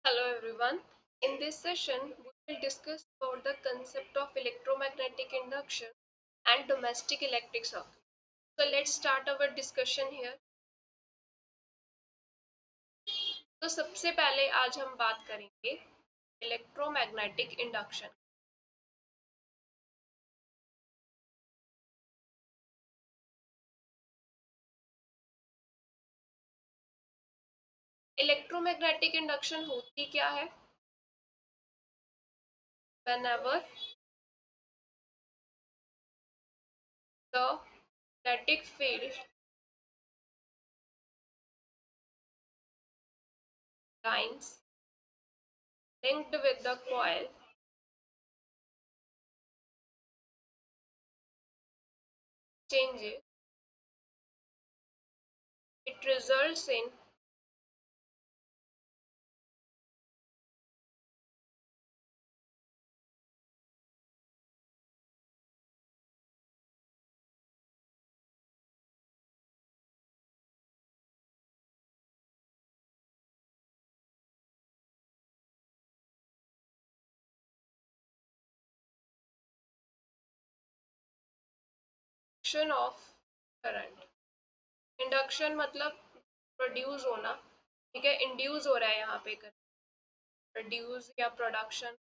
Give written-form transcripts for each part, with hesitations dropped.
Hello everyone. In this session, we will discuss about the concept of electromagnetic induction and domestic electric circuit. So let's start our discussion here. तो सबसे पहले आज हम बात करेंगे electromagnetic induction. Electromagnetic induction होती क्या है? Whenever the magnetic field lines linked with the coil changes, it results in induction of current। Induction मतलब प्रोड्यूस होना, ठीक है, इंड्यूस हो रहा है यहाँ पे कर प्रोड्यूस या production.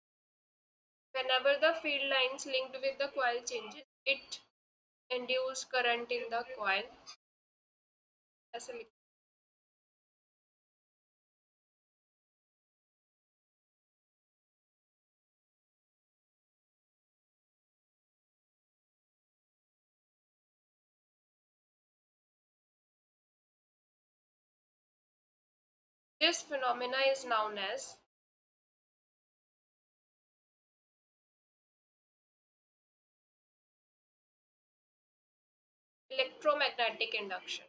whenever the field lines linked with the coil changes it induce current in the coil, ऐसे लिख। This phenomena is known as electromagnetic induction।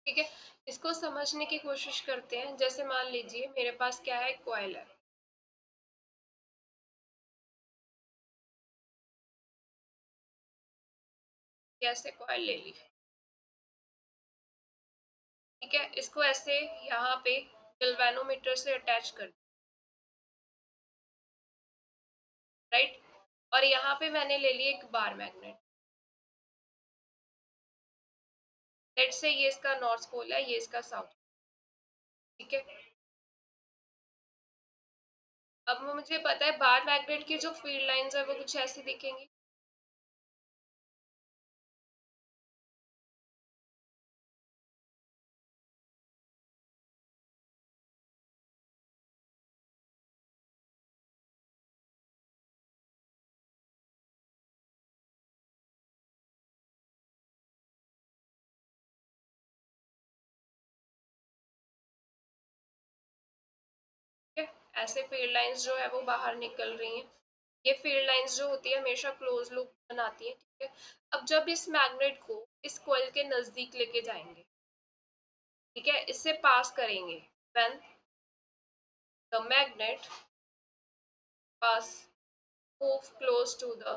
ठीक है, इसको समझने की कोशिश करते हैं। जैसे मान लीजिए मेरे पास क्या है, कॉइल है, कैसे कॉइल ले ली, ठीक है, इसको ऐसे यहाँ पे गैल्वेनोमीटर से अटैच कर, राइट, और यहाँ पे मैंने ले ली एक बार मैग्नेट। लेट्स से ये इसका नॉर्थ पोल है, ये इसका साउथ, ठीक है। अब मुझे पता है बार मैग्नेट की जो फील्ड लाइंस है वो कुछ ऐसी दिखेंगी, ठीक है। ऐसे फील्ड लाइंस जो है वो बाहर निकल रही हैं। ये फील्ड लाइंस जो होती है हमेशा क्लोज लूप बनाती है, ठीक है। अब जब इस मैग्नेट को इस कॉइल के नजदीक लेके जाएंगे, ठीक है, इससे पास करेंगे, when the magnet pass move close to the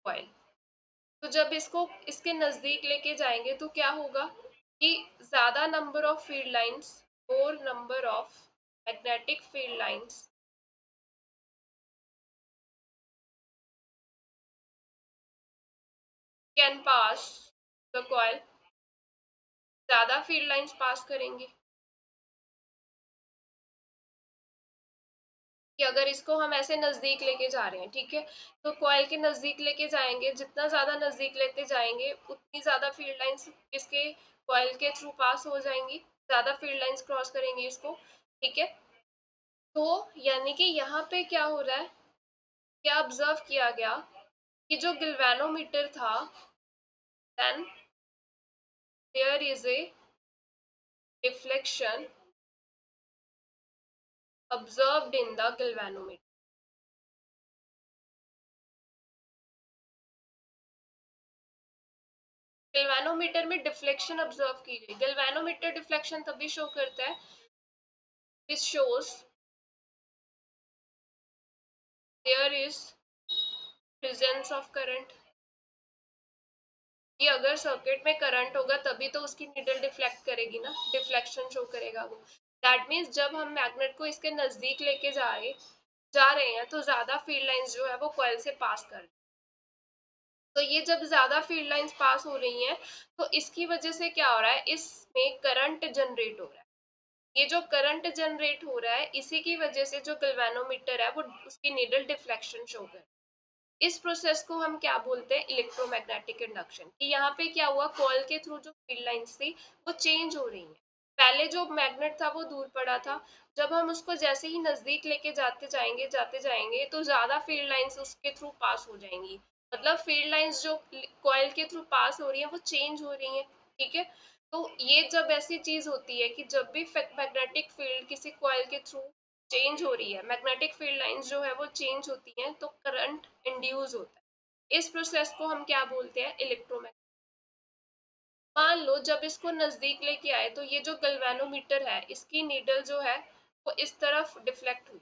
coil, तो जब इसको इसके नजदीक लेके जाएंगे तो क्या होगा कि ज्यादा number of field lines, more number of magnetic field lines can pass the coil, ज्यादा फील्ड लाइंस पास करेंगे। कि अगर इसको हम ऐसे नजदीक लेके जा रहे हैं, ठीक है, तो कॉइल के नजदीक लेके जाएंगे, जितना ज्यादा नजदीक लेते जाएंगे उतनी ज्यादा फील्ड लाइंस इसके कॉइल के थ्रू पास हो जाएंगी, ज्यादा फील्ड लाइंस क्रॉस करेंगी इसको, ठीक है। तो यानी कि यहाँ पे क्या हो रहा है, क्या ऑब्जर्व किया गया कि जो गिल्वेनोमीटर था, then there is a deflection observed in the galvanometer। Galvanometer में डिफ्लेक्शन ऑब्जर्व की गई। गैल्वेनोमीटर डिफ्लेक्शन तभी शो करता है, this shows there is presence of current, कि अगर सर्किट में करंट होगा तभी तो उसकी नीडल डिफ्लेक्ट करेगी ना, डिफ्लेक्शन शो करेगा वो। दैट मीन्स जब हम मैग्नेट को इसके नजदीक लेके जा रहे हैं तो ज्यादा फील्ड लाइंस जो है वो कॉइल से पास कर, तो ये जब ज्यादा फील्ड लाइंस पास हो रही हैं तो इसकी वजह से क्या हो रहा है, इसमें करंट जनरेट हो रहा है। ये जो करंट जनरेट हो रहा है इसी की वजह से जो गैल्वेनोमीटर है वो उसकी नीडल डिफ्लेक्शन शो कर, इस प्रोसेस को हम क्या बोलते हैं, इलेक्ट्रोमैग्नेटिक इंडक्शन। कि यहाँ पे क्या हुआ, कॉइल के थ्रू जो फील्ड लाइंस थी वो चेंज हो रही हैं। पहले जो मैग्नेट था वो दूर पड़ा था, जब हम उसको जैसे ही नजदीक लेके जाते जाएंगे तो ज्यादा फील्ड लाइंस उसके थ्रू पास हो जाएंगी। मतलब फील्ड लाइंस जो कॉइल के थ्रू पास हो रही है वो चेंज हो रही है। ठीक है, तो ये जब ऐसी चीज होती है कि जब भी मैग्नेटिक फील्ड किसी कॉइल के थ्रू चेंज हो रही है, मैग्नेटिक फील्ड लाइंस जो है वो चेंज होती हैं तो करंट इंड्यूस होता है। इस प्रोसेस को हम क्या बोलते हैं, इलेक्ट्रोमैग्नेटिक। मान लो जब इसको नजदीक लेके आए तो ये जो गैल्वेनोमीटर है इसकी नीडल जो है वो इस तरफ डिफ्लेक्ट हुई।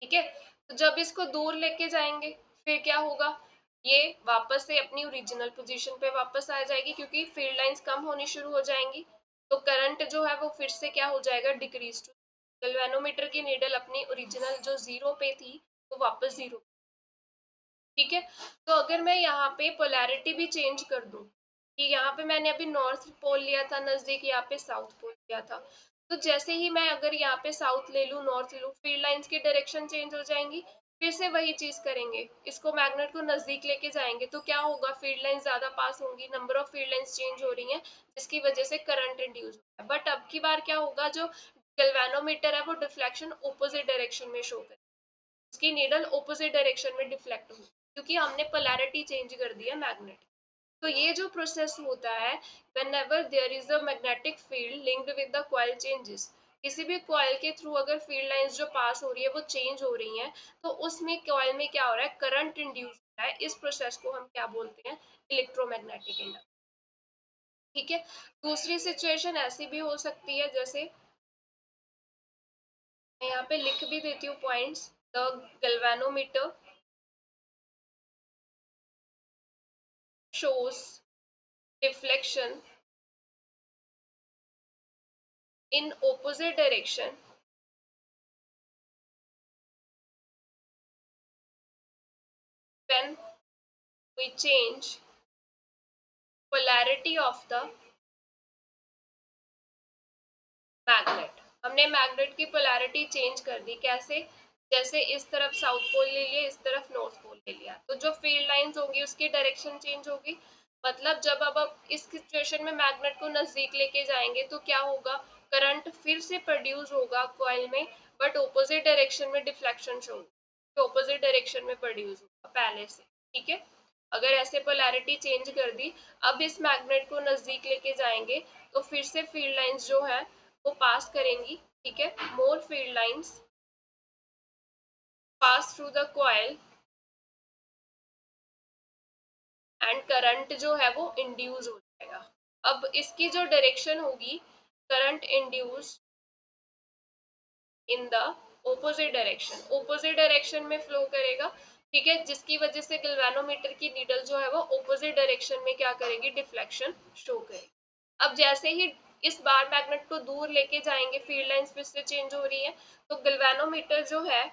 ठीक है, तो जब इसको दूर लेके जाएंगे फिर क्या होगा, ये वापस से अपनी ओरिजिनल पोजीशन पे वापस आ जाएगी क्योंकि फील्ड लाइंस कम होनी शुरू हो जाएंगी। तो करंट जो है वो फिर से क्या हो जाएगा, डिक्रीज टू, गैल्वेनोमीटर की नीडल अपनी ओरिजिनल जो जीरो पे थी वो वापस जीरो। ठीक है, तो अगर मैं यहाँ पे पोलैरिटी भी चेंज कर दूं कि यहाँ पे मैंने अभी नॉर्थ पोल लिया था नजदीक, यहाँ पे साउथ पोल लिया था, तो जैसे ही मैं अगर यहाँ पे साउथ ले लूँ नॉर्थ ले लूँ फील्ड लाइंस की डायरेक्शन चेंज हो जाएंगी। फिर से वही चीज करेंगे, इसको मैग्नेट को नजदीक लेके जाएंगे तो क्या होगा, फील्ड लाइंस ज्यादा पास होंगी, number of field lines change हो रही हैं जिसकी वजह से करंट इंड्यूस होता है। बट अब की बार क्या होगा, जो गैल्वेनोमीटर है वो डिफ्लेक्शन ऑपोजिट डायरेक्शन में शो करेगा, उसकी नीडल ऑपोजिट डायरेक्शन में डिफ्लेक्ट होगी क्योंकि हमने पोलैरिटी चेंज कर दी है मैग्नेट। तो ये जो प्रोसेस होता है, whenever there is a magnetic field linked with the coil changes, किसी भी कॉइल के थ्रू अगर फील्ड लाइंस जो पास हो रही है वो चेंज हो रही हैं तो उसमें कॉइल में क्या हो रहा है, करंट इंड्यूस हो रहा है। इस प्रोसेस को हम क्या बोलते हैं, इलेक्ट्रोमैग्नेटिक इंडक्शन। ठीक है, दूसरी सिचुएशन ऐसी भी हो सकती है, जैसे मैं यहाँ पे लिख भी देती हूँ points. The galvanometer shows deflection in opposite direction when we change polarity of the magnet. हमने मैग्नेट की पोलैरिटी चेंज कर दी, कैसे, जैसे इस तरफ साउथ पोल ले लिया, इस तरफ नॉर्थ पोल ले लिया, तो जो फील्ड लाइंस होंगी उसकी डायरेक्शन चेंज होगी। मतलब जब अब इस सिचुएशन में मैग्नेट को नजदीक लेके जाएंगे तो क्या होगा, करंट फिर से प्रोड्यूस होगा कॉइल में, बट ऑपोजिट डायरेक्शन में डिफ्लेक्शन शो होगा, ऑपोजिट डायरेक्शन में प्रोड्यूस होगा पहले से। ठीक है, अगर ऐसे पोलैरिटी चेंज कर दी, अब इस मैग्नेट को नजदीक लेके जाएंगे तो फिर से फील्ड लाइंस जो है वो पास करेंगी। ठीक है, more field lines pass through the coil and current जो है वो इंड्यूस हो जाएगा। अब इसकी जो डायरेक्शन होगी, current induce in the opposite direction में फ्लो करेगा। ठीक है, जिसकी वजह से गैल्वेनोमीटर की नीडल जो है वो ओपोजिट डायरेक्शन में क्या करेगी, डिफ्लेक्शन शो करेगी। अब जैसे ही इस बार मैग्नेट को दूर लेके जाएंगे, फील्ड लाइंस फिर से चेंज हो रही है, तो गैल्वेनोमीटर जो है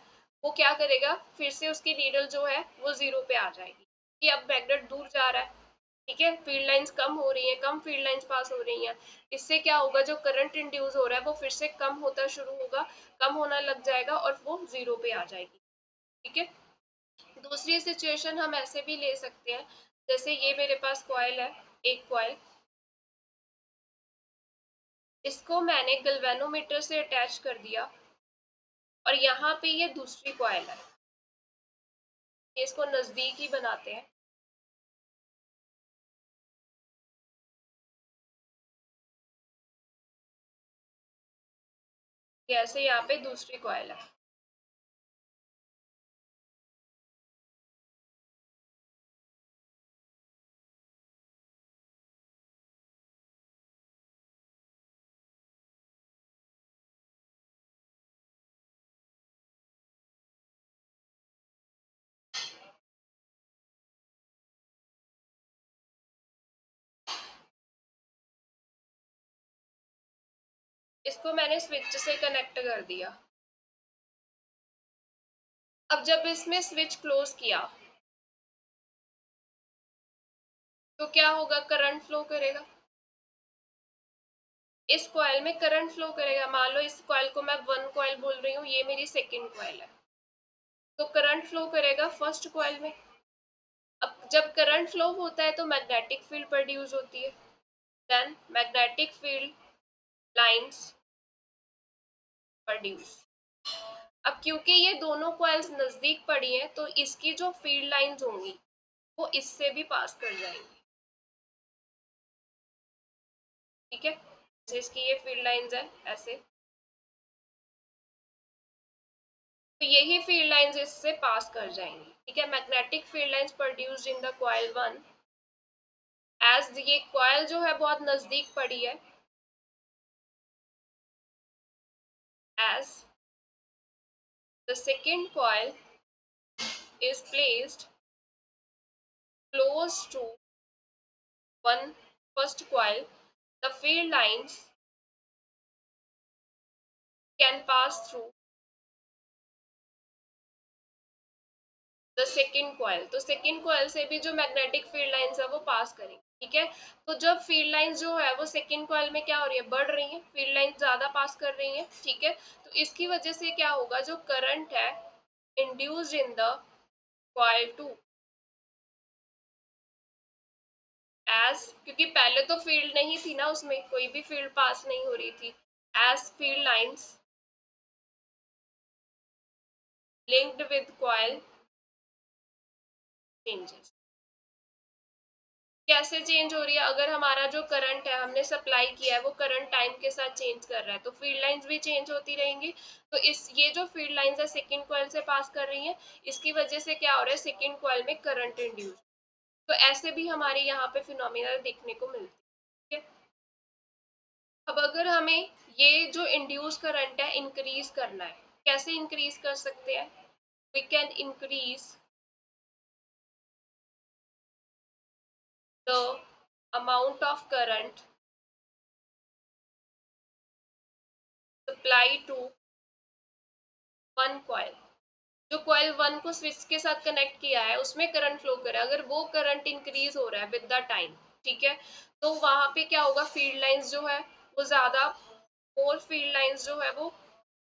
वो क्या करेगा, फिर से उसकी नीडल जो है वो जीरो पे आ जाएगी कि अब मैग्नेट दूर जा रहा है। ठीक है, फील्ड लाइंस कम हो रही है, कम फील्ड लाइंस पास हो रही हैं, इससे क्या होगा, जो करंट इंड्यूस हो रहा है वो फिर से कम होता शुरू होगा, कम होना लग जाएगा और वो जीरो पे आ जाएगी। ठीक है, दूसरी सिचुएशन हम ऐसे भी ले सकते हैं, जैसे ये मेरे पास कॉइल है, एक कॉइल, इसको मैंने गैल्वेनोमीटर से अटैच कर दिया और यहाँ पे ये दूसरी कॉइल है, ये इसको नजदीक ही बनाते हैं। ऐसे यहाँ पे दूसरी कॉइल है, इसको मैंने स्विच से कनेक्ट कर दिया। अब जब इसमें स्विच क्लोज किया तो क्या होगा, करंट फ्लो करेगा, इस कॉइल में करंट फ्लो करेगा। मान लो इस कॉइल को मैं वन कॉइल बोल रही हूँ, ये मेरी सेकेंड कॉइल है, तो करंट फ्लो करेगा फर्स्ट कॉइल में। अब जब करंट फ्लो होता है तो मैग्नेटिक फील्ड प्रोड्यूस होती है, then magnetic field lines produce. अब क्योंकि ये दोनों कॉइल्स नजदीक पड़ी हैं तो इसकी जो फील्ड लाइंस होंगी वो इससे भी पास कर जाएंगी, ठीक है। जैसे इसकी ये फील्ड लाइंस है ऐसे, तो यही फील्ड लाइंस इससे पास कर जाएंगी, ठीक है। Magnetic field lines produced in the coil one, as ये कॉइल जो है बहुत नजदीक पड़ी है, as the second coil is placed close to one first coil, the field lines can pass through the second coil। तो second coil से भी जो magnetic field lines है वो पास करेंगे, ठीक है। तो जब field lines जो है वो second coil में क्या हो रही है, बढ़ रही है, field lines ज्यादा पास कर रही है, ठीक है। तो इसकी वजह से क्या होगा, जो करंट है induced in the coil 2, as, क्योंकि पहले तो फील्ड नहीं थी ना, उसमें कोई भी फील्ड पास नहीं हो रही थी, as field lines linked with coil changes. कैसे चेंज हो रही है, अगर हमारा जो करंट है हमने सप्लाई किया है वो करंट टाइम के साथ चेंज कर रहा है तो फील्ड लाइंस भी चेंज होती रहेंगी। तो इस ये जो फील्ड लाइंस है सेकंड कॉइल से पास कर रही है, इसकी वजह से क्या हो रहा है, सेकंड कॉइल में करंट इंड्यूस। तो ऐसे भी हमारे यहाँ पे फिनोमिना देखने को मिलती है। अब अगर हमें ये जो इंड्यूस करंट है इंक्रीज करना है, कैसे इंक्रीज कर सकते हैं, we can increase the amount of current supply to one coil. जो कॉइल वन को स्विच के साथ कनेक्ट किया है उसमें करंट फ्लो करे, अगर वो करंट इंक्रीज हो रहा है विद द टाइम, ठीक है, तो वहां पे क्या होगा, फील्ड लाइंस जो है वो ज्यादा, और फील्ड लाइंस जो है वो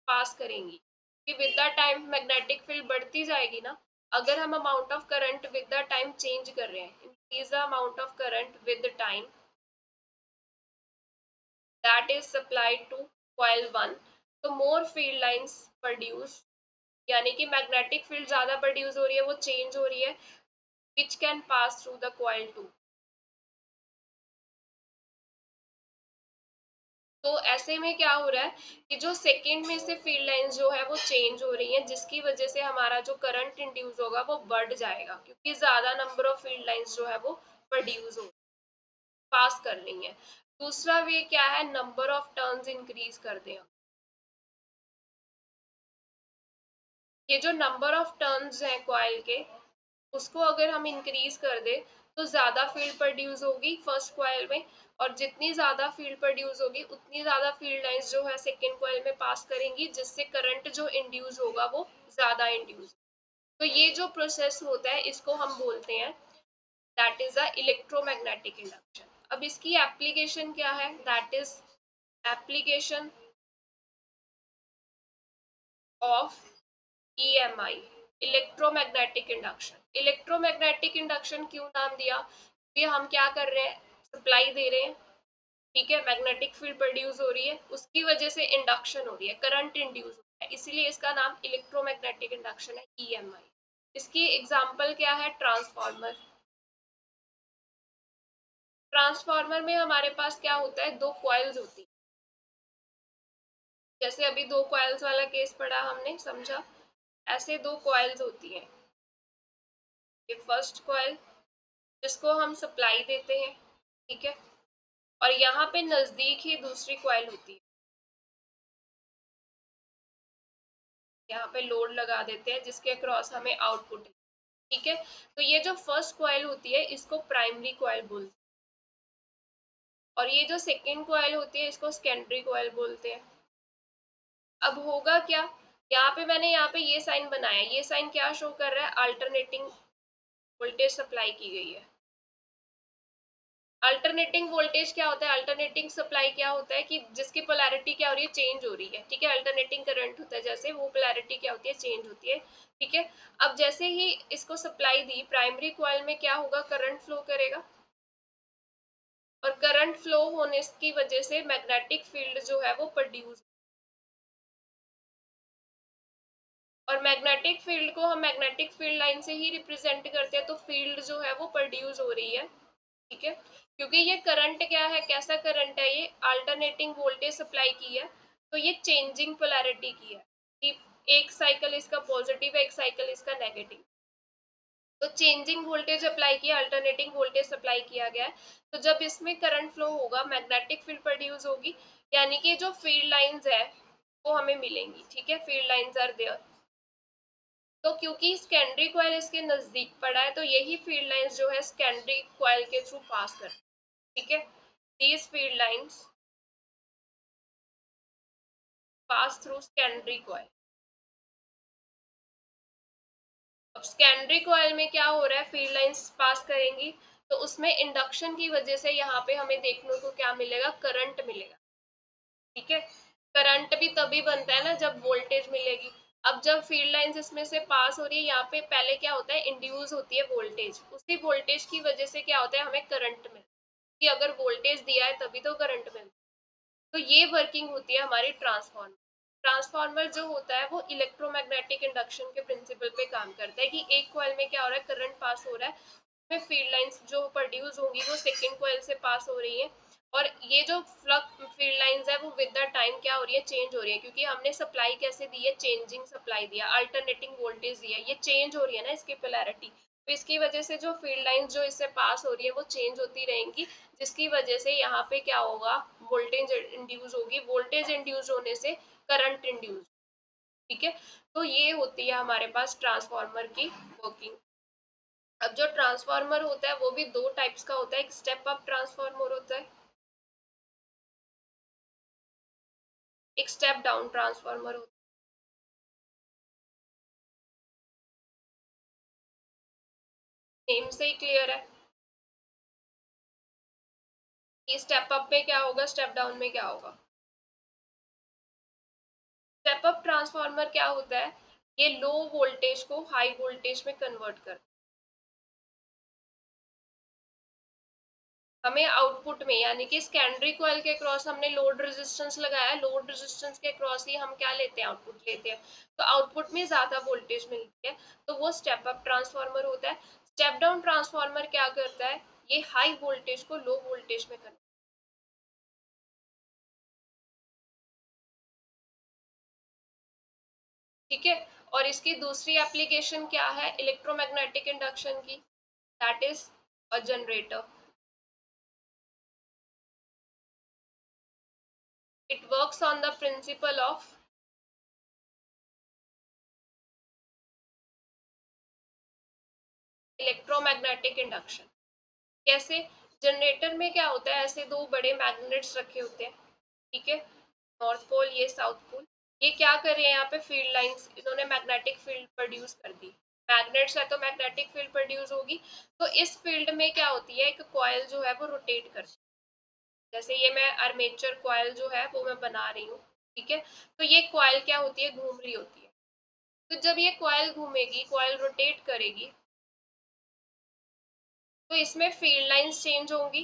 पास करेंगी कि with the time magnetic field बढ़ती जाएगी ना। अगर हम amount of current with the time change कर रहे हैं, increase the amount of current with the time that is supplied to coil one, तो मोर फील्ड लाइंस प्रोड्यूस, यानी कि मैग्नेटिक फील्ड ज्यादा प्रोड्यूस हो रही है, वो चेंज हो रही है, which can pass through the coil too। तो ऐसे में क्या हो रहा है कि जो सेकंड में से फील्ड लाइंस जो है वो चेंज हो रही है, जिसकी वजह से हमारा जो करंट इंड्यूस होगा वो बढ़ जाएगा, क्योंकि ज्यादा नंबर ऑफ फील्ड लाइंस जो है वो प्रोड्यूस हो, पास कर रही है। दूसरा वे क्या है, नंबर ऑफ टर्न्स इंक्रीज कर दें। ये जो नंबर ऑफ टर्न्स हैं कॉइल के, उसको अगर हम इंक्रीज कर दे तो ज्यादा फील्ड प्रोड्यूस होगी फर्स्ट कॉइल में, और जितनी ज्यादा फील्ड प्रोड्यूस होगी उतनी ज्यादा फील्ड लाइंस जो है सेकेंड कॉइल में पास करेंगी, जिससे करंट जो इंड्यूस होगा वो ज्यादा इंड्यूस। तो ये जो प्रोसेस होता है इसको हम बोलते हैं that is a electromagnetic induction. अब इसकी एप्लीकेशन क्या है, that is application of EMI, electromagnetic induction. Electromagnetic induction क्यों नाम दिया, कि हम क्या कर रहे हैं, सप्लाई दे रहे हैं, ठीक है, मैग्नेटिक फील्ड प्रोड्यूस हो रही है, उसकी वजह से इंडक्शन हो रही है, करंट इंड्यूस हो रहा है, इसीलिए इसका नाम इलेक्ट्रोमैग्नेटिक इंडक्शन है, EMI। इसकी एग्जांपल क्या है, ट्रांसफार्मर। ट्रांसफार्मर में हमारे पास क्या होता है, दो कॉइल्स होती है, जैसे अभी दो कॉइल्स वाला केस पढ़ा हमने, समझा, ऐसे दो कॉइल्स होती हैं। ये फर्स्ट कॉइल जिसको हम सप्लाई देते हैं, ठीक है, और यहाँ पे नजदीक ही दूसरी कॉइल होती है, यहाँ पे लोड लगा देते हैं जिसके अक्रॉस हमें आउटपुट है, ठीक है। तो ये जो फर्स्ट कॉइल होती है इसको प्राइमरी कॉइल बोलते हैं, और ये जो सेकेंड कॉइल होती है इसको सेकेंडरी कॉइल बोलते हैं। अब होगा क्या, यहाँ पे मैंने यहाँ पे ये साइन बनाया, ये साइन क्या शो कर रहा है, अल्टरनेटिंग वोल्टेज सप्लाई की गई है। अल्टरनेटिंग वोल्टेज क्या होता है, अल्टरनेटिंग सप्लाई क्या होता है कि जिसकी पोलैरिटी क्या हो रही है, चेंज हो रही है, ठीक है। अल्टरनेटिंग करंट होता है जैसे, वो पोलैरिटी क्या होती है, चेंज होती है, ठीक है। अब जैसे ही इसको सप्लाई दी, प्राइमरी कॉइल में क्या होगा, करंट फ्लो करेगा, और करंट फ्लो होने की वजह से मैग्नेटिक फील्ड जो है वो प्रोड्यूस, और मैग्नेटिक फील्ड को हम मैग्नेटिक फील्ड लाइन से ही रिप्रेजेंट करते हैं, तो फील्ड जो है वो प्रोड्यूस हो रही है, ठीक है। क्योंकि ये करंट क्या है, कैसा करंट है, ये अल्टरनेटिंग वोल्टेज सप्लाई की है, तो ये चेंजिंग पोलैरिटी की है कि एक साइकिल इसका पॉजिटिव है, एक साइकिल इसका नेगेटिव, तो चेंजिंग वोल्टेज अप्लाई किया, अल्टरनेटिंग वोल्टेज सप्लाई किया गया है। तो जब इसमें करंट फ्लो होगा, मैग्नेटिक फील्ड प्रोड्यूस होगी, यानी कि जो फील्ड लाइंस है वो हमें मिलेंगी, ठीक है, फील्ड लाइंस आर देयर। तो क्योंकि सेकेंडरी कॉइल इसके नजदीक पड़ा है, तो यही फील्ड लाइंस जो है सेकेंडरी कॉइल के थ्रू पास कर, ठीक है। These field lines pass through secondary coil. अब सेकेंडरी कॉइल में क्या हो रहा है, फील्ड लाइंस पास करेंगी, तो उसमें इंडक्शन की वजह से यहाँ पे हमें देखने को क्या मिलेगा, करंट मिलेगा, ठीक है। करंट भी तभी बनता है ना जब वोल्टेज मिलेगी। अब जब फील्ड लाइंस इसमें से पास हो रही है, यहाँ पे पहले क्या होता है, इंड्यूस होती है वोल्टेज, उसी वोल्टेज की वजह से क्या होता है, हमें करंट मिलता है, कि अगर वोल्टेज दिया है तभी तो करंट मिलता है। तो ये वर्किंग होती है हमारी ट्रांसफार्मर। ट्रांसफार्मर जो होता है वो इलेक्ट्रोमैग्नेटिक इंडक्शन के प्रिंसिपल पे काम करता है, कि एक कॉइल में क्या हो रहा है, करंट पास हो रहा है, उसमें फील्ड लाइंस जो प्रोड्यूस होंगी वो सेकंड कॉइल से पास हो रही है, और ये जो फ्लक्स फील्ड लाइंस है वो विद द टाइम क्या हो रही है, चेंज हो रही है, क्योंकि हमने सप्लाई कैसे दी है, चेंजिंग सप्लाई दिया, अल्टरनेटिंग वोल्टेज दिया, ये चेंज हो रही है ना इसकी पोलैरिटी, तो इसकी वजह से जो फील्ड लाइंस जो इससे पास हो रही है वो चेंज होती रहेंगी, जिसकी वजह से यहाँ पे क्या होगा, वोल्टेज इंड्यूस होगी, वोल्टेज इंड्यूस होने से करंट इंड्यूस, ठीक है। तो ये होती है हमारे पास ट्रांसफार्मर की वर्किंग। अब जो ट्रांसफार्मर होता है वो भी दो टाइप्स का होता है, एक स्टेप अप ट्रांसफार्मर होता है, एक स्टेप डाउन ट्रांसफार्मर होता है। नेम से ही क्लियर है कि स्टेप अप में क्या होगा, स्टेप डाउन में क्या होगा। स्टेप अप ट्रांसफार्मर क्या होता है, ये लो वोल्टेज को हाई वोल्टेज में कन्वर्ट कर, हमें आउटपुट में, यानी कि सेकेंडरी कॉइल के क्रॉस हमने लोड रेजिस्टेंस लगाया, लोड रेजिस्टेंस के क्रॉस ही हम क्या लेते हैं, आउटपुट लेते हैं, तो आउटपुट में ज्यादा वोल्टेज मिलती है, तो वो स्टेप अप ट्रांसफार्मर होता है। स्टेप डाउन ट्रांसफार्मर क्या करता है, ये हाई वोल्टेज को लो वोल्टेज में कन्वर्ट, ठीक है। और इसकी दूसरी एप्लीकेशन क्या है, इलेक्ट्रोमैग्नेटिक इंडक्शन की, that is a generator. It works on the principle of electromagnetic induction. कैसे, जनरेटर में क्या होता है, ऐसे दो बड़े मैग्नेट्स रखे होते हैं, ठीक है, नॉर्थ पोल, ये साउथ पोल, ये क्या कर रहे हैं, यहाँ पे फील्ड लाइंस, इन्होंने मैग्नेटिक फील्ड प्रोड्यूस कर दी, मैग्नेट्स है तो मैग्नेटिक फील्ड प्रोड्यूस होगी, तो इस फील्ड में क्या होती है, एक कॉइल जो है वो रोटेट करती है, जैसे ये मैं आर्मेचर कॉइल जो है वो मैं बना रही हूँ, ठीक है। तो ये कॉइल क्या होती है, घूम रही होती है, तो जब ये कॉइल घूमेगी, कॉइल रोटेट करेगी, तो इसमें फील्ड लाइंस चेंज होंगी,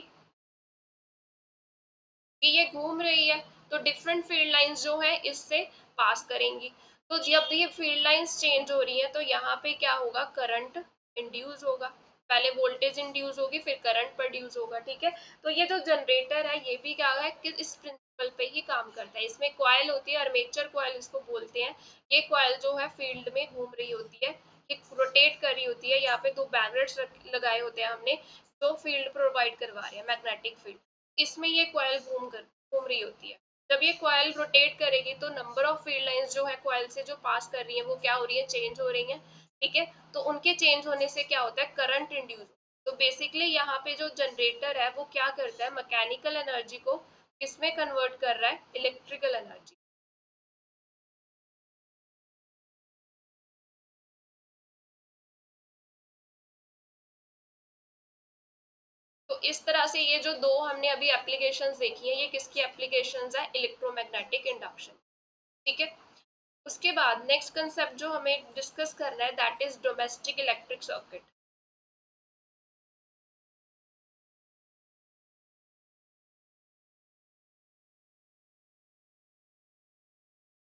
कि ये घूम रही है, तो डिफरेंट फील्ड लाइंस जो है इससे पास करेंगी, तो जब ये फील्ड लाइंस चेंज हो रही है तो यहाँ पे क्या होगा, करंट इंड्यूस होगा, पहले वोल्टेज इंड्यूस होगी फिर करंट प्रोड्यूस होगा, ठीक है। तो ये जो जनरेटर है ये भी क्या है कि इस प्रिंसिपल पे ही काम करता है, इसमें कॉइल होती है, आर्मेचर कॉइल इसको बोलते हैं, ये कॉइल जो है फील्ड में घूम रही होती है, ये रोटेट कर रही होती है, यहाँ पे दो मैग्नेट्स लगाए होते हैं हमने, जो फील्ड प्रोवाइड करवा रहे हैं, मैग्नेटिक फील्ड, इसमें ये कॉइल घूम रही होती है। जब ये कॉइल रोटेट करेगी तो नंबर ऑफ फील्ड लाइंस जो है कॉइल से जो पास कर रही है वो क्या हो रही है, चेंज हो रही है, ठीक है। तो उनके चेंज होने से क्या होता है, करंट इंड्यूस, तो बेसिकली यहाँ पे जो जनरेटर है वो क्या करता है, मैकेनिकल एनर्जी को किसमें कन्वर्ट कर रहा है, इलेक्ट्रिकल एनर्जी, तो इस तरह से ये जो दो हमने अभी एप्लीकेशंस देखी है, ये किसकी एप्लीकेशंस है? Electromagnetic induction. ठीक है। उसके बाद नेक्स्ट कंसेप्ट जो हमें डिस्कस करना है that is domestic electric circuit.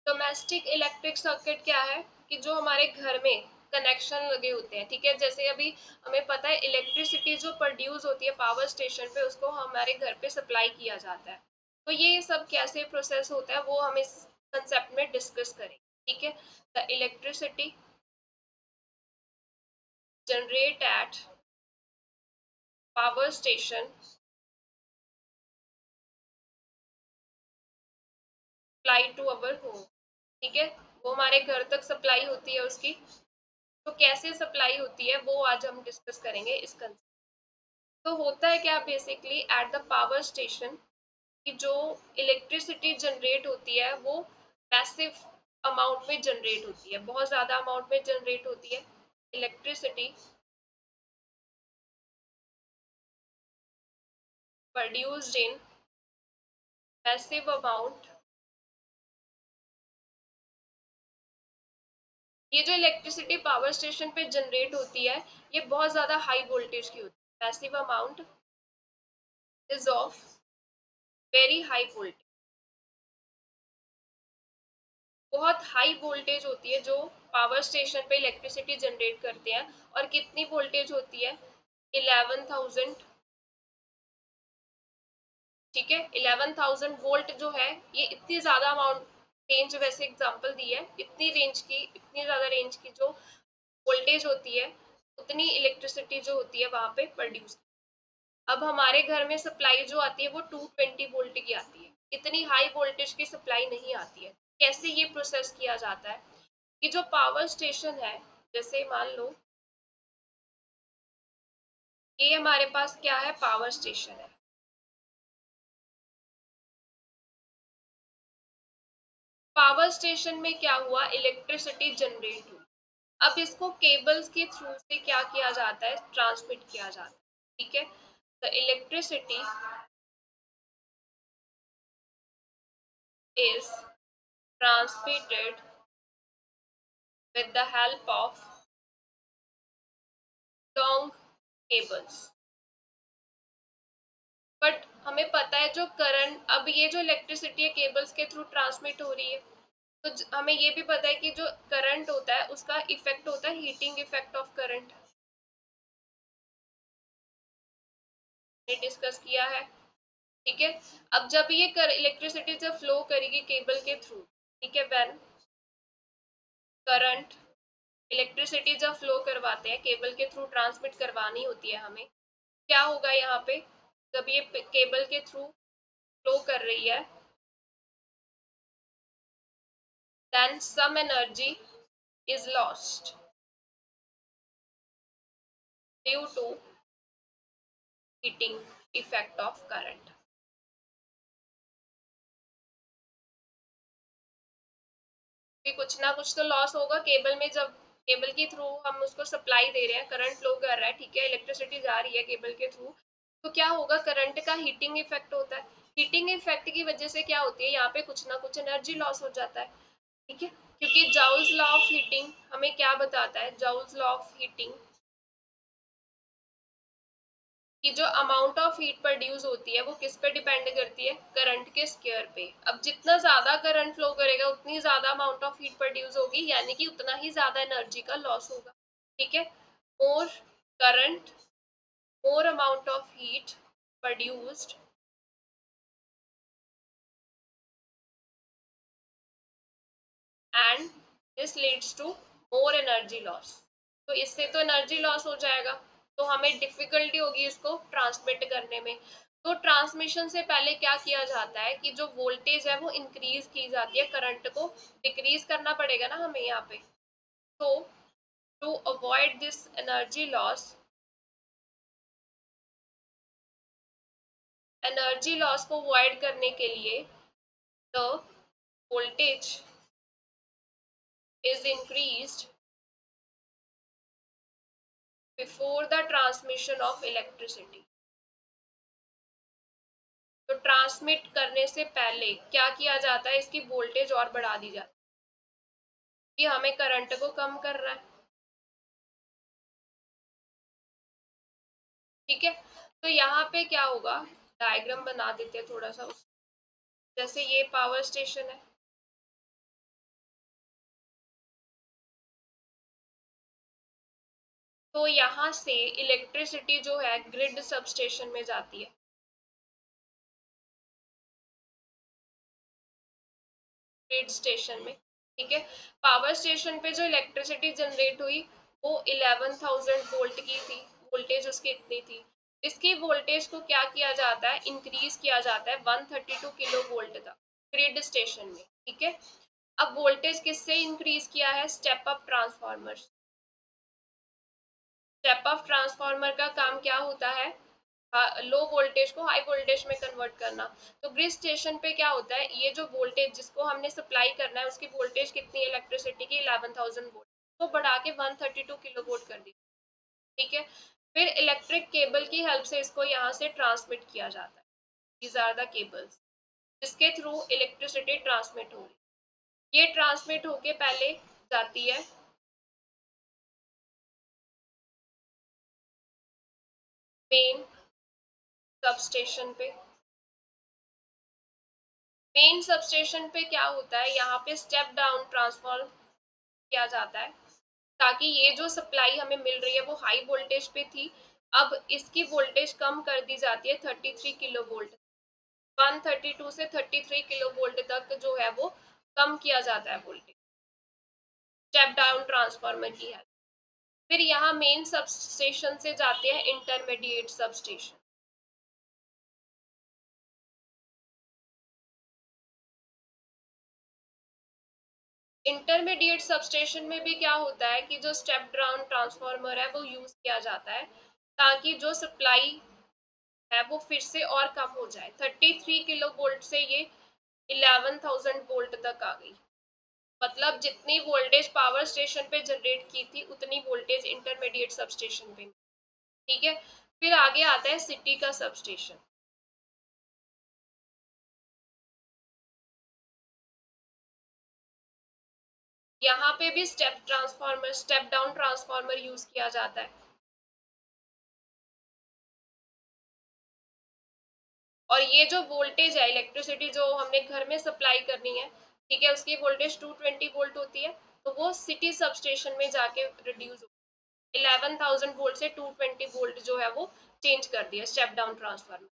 Domestic electric circuit क्या है कि जो हमारे घर में कनेक्शन लगे होते हैं, ठीक है। जैसे अभी हमें पता है इलेक्ट्रिसिटी जो प्रोड्यूस होती है पावर स्टेशन पे, उसको हमारे घर पे सप्लाई किया जाता है। तो ये सब कैसे प्रोसेस होता है वो हम इस कंसेप्ट में डिस्कस करेंगे। ठीक है। The electricity generate at power station supply to our home. ठीक है। वो हमारे घर तक सप्लाई होती है उसकी। तो कैसे सप्लाई होती है वो आज हम डिस्कस करेंगे इस कंसेप्ट। तो होता है क्या basically at the power station कि जो इलेक्ट्रिसिटी जनरेट होती है वो मैसिव अमाउंट में जनरेट होती है, बहुत ज़्यादा अमाउंट में जनरेट होती है electricity produced in massive amount. ये जो इलेक्ट्रिसिटी पावर स्टेशन पे जनरेट होती है ये बहुत ज़्यादा हाई वोल्टेज की होती है। Massive amount is of very high voltage, बहुत हाई वोल्टेज होती है जो पावर स्टेशन पे इलेक्ट्रिसिटी जनरेट करते हैं। और कितनी वोल्टेज होती है? 11,000। ठीक है। 11,000 वोल्ट जो है ये इतनी ज्यादा अमाउंट, रेंज वैसे एग्जांपल दी है, इतनी रेंज की, इतनी ज्यादा रेंज की जो वोल्टेज होती है उतनी इलेक्ट्रिसिटी जो होती है वहां पे प्रोड्यूस। अब हमारे घर में सप्लाई जो आती है वो 220 वोल्ट की आती है, इतनी हाई वोल्टेज की सप्लाई नहीं आती है। कैसे ये प्रोसेस किया जाता है कि जो पावर स्टेशन है, जैसे मान लो ये हमारे पास क्या है, पावर स्टेशन है। पावर स्टेशन में क्या हुआ, इलेक्ट्रिसिटी जनरेट हुई। अब इसको केबल्स के थ्रू से क्या किया जाता है, ट्रांसमिट किया जाता है। ठीक है। The electricity is transmitted with the help of long cables. But हमें पता है जो करंट, अब ये जो इलेक्ट्रिसिटी है केबल्स के थ्रू ट्रांसमिट हो रही है, तो हमें ये भी पता है कि जो करंट होता है उसका इफेक्ट होता है हीटिंग इफेक्ट ऑफ करंट, ने डिस्कस किया है। ठीक है। अब जब ये इलेक्ट्रिसिटी जब फ्लो करेगी केबल के थ्रू, ठीक है, व्हेन करंट, इलेक्ट्रिसिटी जब फ्लो करवाते हैं केबल के थ्रू ट्रांसमिट करवानी होती है हमें, क्या होगा यहाँ पे, जब ये केबल के थ्रू फ्लो कर रही है then some energy is lost due to heating effect of current. कि कुछ ना कुछ तो लॉस होगा केबल में, जब केबल के थ्रू हम उसको सप्लाई दे रहे हैं, करंट फ्लो कर रहा है, ठीक है, इलेक्ट्रिसिटी जा रही है केबल के थ्रू, तो क्या होगा, करंट का हीटिंग इफेक्ट होता है। हीटिंग इफेक्ट की वजह से क्या होती है, यहाँ पे कुछ ना कुछ एनर्जी लॉस हो जाता है। ठीक है। क्योंकि जाउल्स लॉ ऑफ हीटिंग हमें क्या बताता है, जाउल्स लॉ ऑफ हीटिंग कि जो अमाउंट ऑफ हीट प्रोड्यूस होती है वो किस पे डिपेंड करती है, करंट के स्क्वायर पे। अब जितना ज्यादा करंट फ्लो करेगा उतनी ज्यादा अमाउंट ऑफ हीट प्रोड्यूस होगी, यानी कि उतना ही ज्यादा एनर्जी का लॉस होगा। ठीक है। More current, more amount of heat produced and this leads to more energy loss. तो इससे तो एनर्जी लॉस हो जाएगा, तो हमें डिफिकल्टी होगी इसको ट्रांसमिट करने में। तो ट्रांसमिशन से पहले क्या किया जाता है कि जो वोल्टेज है वो इंक्रीज की जाती है, करंट को डिक्रीज करना पड़ेगा ना हमें यहाँ पे। तो to avoid this energy loss को अवॉइड करने के लिए the voltage is increased before the transmission of electricity. तो ट्रांसमिट करने से पहले क्या किया जाता है, इसकी वोल्टेज और बढ़ा दी जाती है कि हमें करंट को कम कर रहा है। ठीक है, तो यहाँ पे क्या होगा, डायग्राम बना देते हैं थोड़ा सा। जैसे ये पावर स्टेशन है, तो यहाँ से इलेक्ट्रिसिटी जो है ग्रिड सबस्टेशन में जाती है। ग्रिड स्टेशन में, ठीक है। पावर स्टेशन पे जो इलेक्ट्रिसिटी जनरेट हुई वो 11,000 वोल्ट की थी, वोल्टेज उसकी इतनी थी। इसकी वोल्टेज को क्या किया जाता है, इंक्रीज किया जाता है 132 किलो वोल्ट तक ग्रिड स्टेशन में, ठीक है। अब वोल्टेज किससे इंक्रीज किया है, step up transformer. Step up transformer का काम क्या होता है, लो वोल्टेज को हाई वोल्टेज में कन्वर्ट करना। तो ग्रिड स्टेशन पे क्या होता है, ये जो वोल्टेज जिसको हमने सप्लाई करना है उसकी वोल्टेज कितनी है इलेक्ट्रिसिटी की, 11,000 वोल्ट, तो बढ़ा के 132 किलो वोल्ट कर दी, ठीक है। फिर इलेक्ट्रिक केबल की हेल्प से इसको यहाँ से ट्रांसमिट किया जाता है। दीज आर द केबल्स जिसके थ्रू इलेक्ट्रिसिटी ट्रांसमिट हो रही। ये ट्रांसमिट होके पहले जाती है मेन सबस्टेशन पे। मेन सबस्टेशन पे क्या होता है, यहाँ पे स्टेप डाउन ट्रांसफॉर्म किया जाता है ताकि ये जो सप्लाई हमें मिल रही है वो हाई वोल्टेज पे थी, अब इसकी वोल्टेज कम कर दी जाती है 33 किलो वोल्ट, 132 से 33 किलो वोल्ट तक जो है वो कम किया जाता है वोल्टेज स्टेप डाउन ट्रांसफार्मर की हेल्प। फिर यहाँ मेन सब स्टेशन से जाते हैं intermediate sub station. Intermediate substation में भी क्या होता है कि जो स्टेप डाउन ट्रांसफार्मर है वो यूज किया जाता है ताकि जो सप्लाई है वो फिर से और कम हो जाए, 33 किलो वोल्ट से ये 11,000 वोल्ट तक आ गई। मतलब जितनी वोल्टेज पावर स्टेशन पे जनरेट की थी उतनी वोल्टेज इंटरमीडिएट सबस्टेशन पे, ठीक है। फिर आगे आता है सिटी का सबस्टेशन। यहाँ पे भी step transformer, step down transformer use किया जाता है। और ये जो वोल्टेज है इलेक्ट्रिसिटी जो हमने घर में सप्लाई करनी है, ठीक है, उसकी वोल्टेज 220 वोल्ट होती है, तो वो सिटी सबस्टेशन में जाके रिड्यूस हो, 11,000 वोल्ट से 220 वोल्ट जो है वो चेंज कर दिया स्टेप डाउन ट्रांसफार्मर।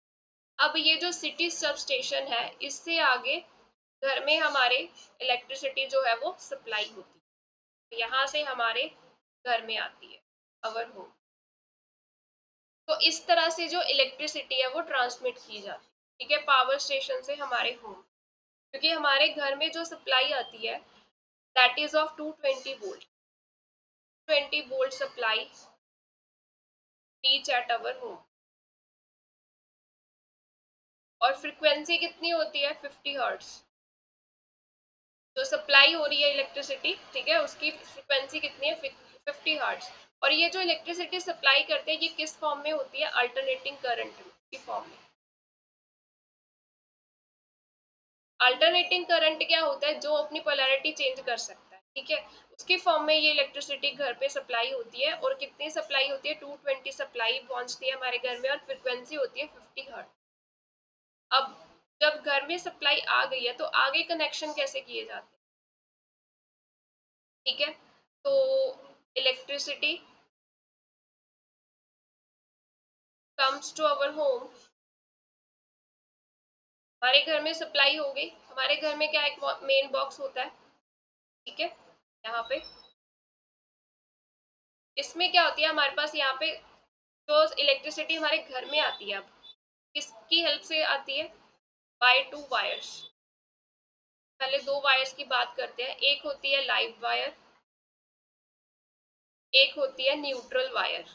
अब ये जो सिटी सबस्टेशन है इससे आगे घर में हमारे इलेक्ट्रिसिटी जो है वो सप्लाई होती है, यहाँ से हमारे घर में आती है अवर होम। तो इस तरह से जो इलेक्ट्रिसिटी है वो ट्रांसमिट की जाती है, ठीक है, पावर स्टेशन से हमारे होम। क्योंकि हमारे घर में जो सप्लाई आती है that is of 220 volt, 20 volt supply reach at our home. और फ्रीक्वेंसी कितनी होती है, 50 हर्ट्ज। जो सप्लाई हो रही है इलेक्ट्रिसिटी, ठीक है, उसकी फ्रीक्वेंसी कितनी है, 50 हर्ट्ज। और ये जो इलेक्ट्रिसिटी सप्लाई करते हैं ये किस फॉर्म में होती है, अल्टरनेटिंग करंट की फॉर्म में। अल्टरनेटिंग करंट क्या होता है, जो अपनी पोलैरिटी चेंज कर सकता है, ठीक है, उसकी फॉर्म में ये इलेक्ट्रिसिटी घर पे सप्लाई होती है। और कितनी सप्लाई होती है, 220 सप्लाई पहुंचती है हमारे घर में और फ्रिक्वेंसी होती है 50 हर्ट्ज। अब जब घर में सप्लाई आ गई है तो आगे कनेक्शन कैसे किए जाते हैं, ठीक है। तो electricity comes to our home, हमारे घर में सप्लाई हो गई, हमारे घर में क्या एक मेन बॉक्स होता है, ठीक है, यहाँ पे इसमें क्या होती है हमारे पास, यहाँ पे जो इलेक्ट्रिसिटी हमारे घर में आती है अब किसकी हेल्प से आती है, बाय टू वायर्स। पहले दो वायर्स की बात करते हैं, एक होती है लाइव वायर, एक होती है न्यूट्रल वायर,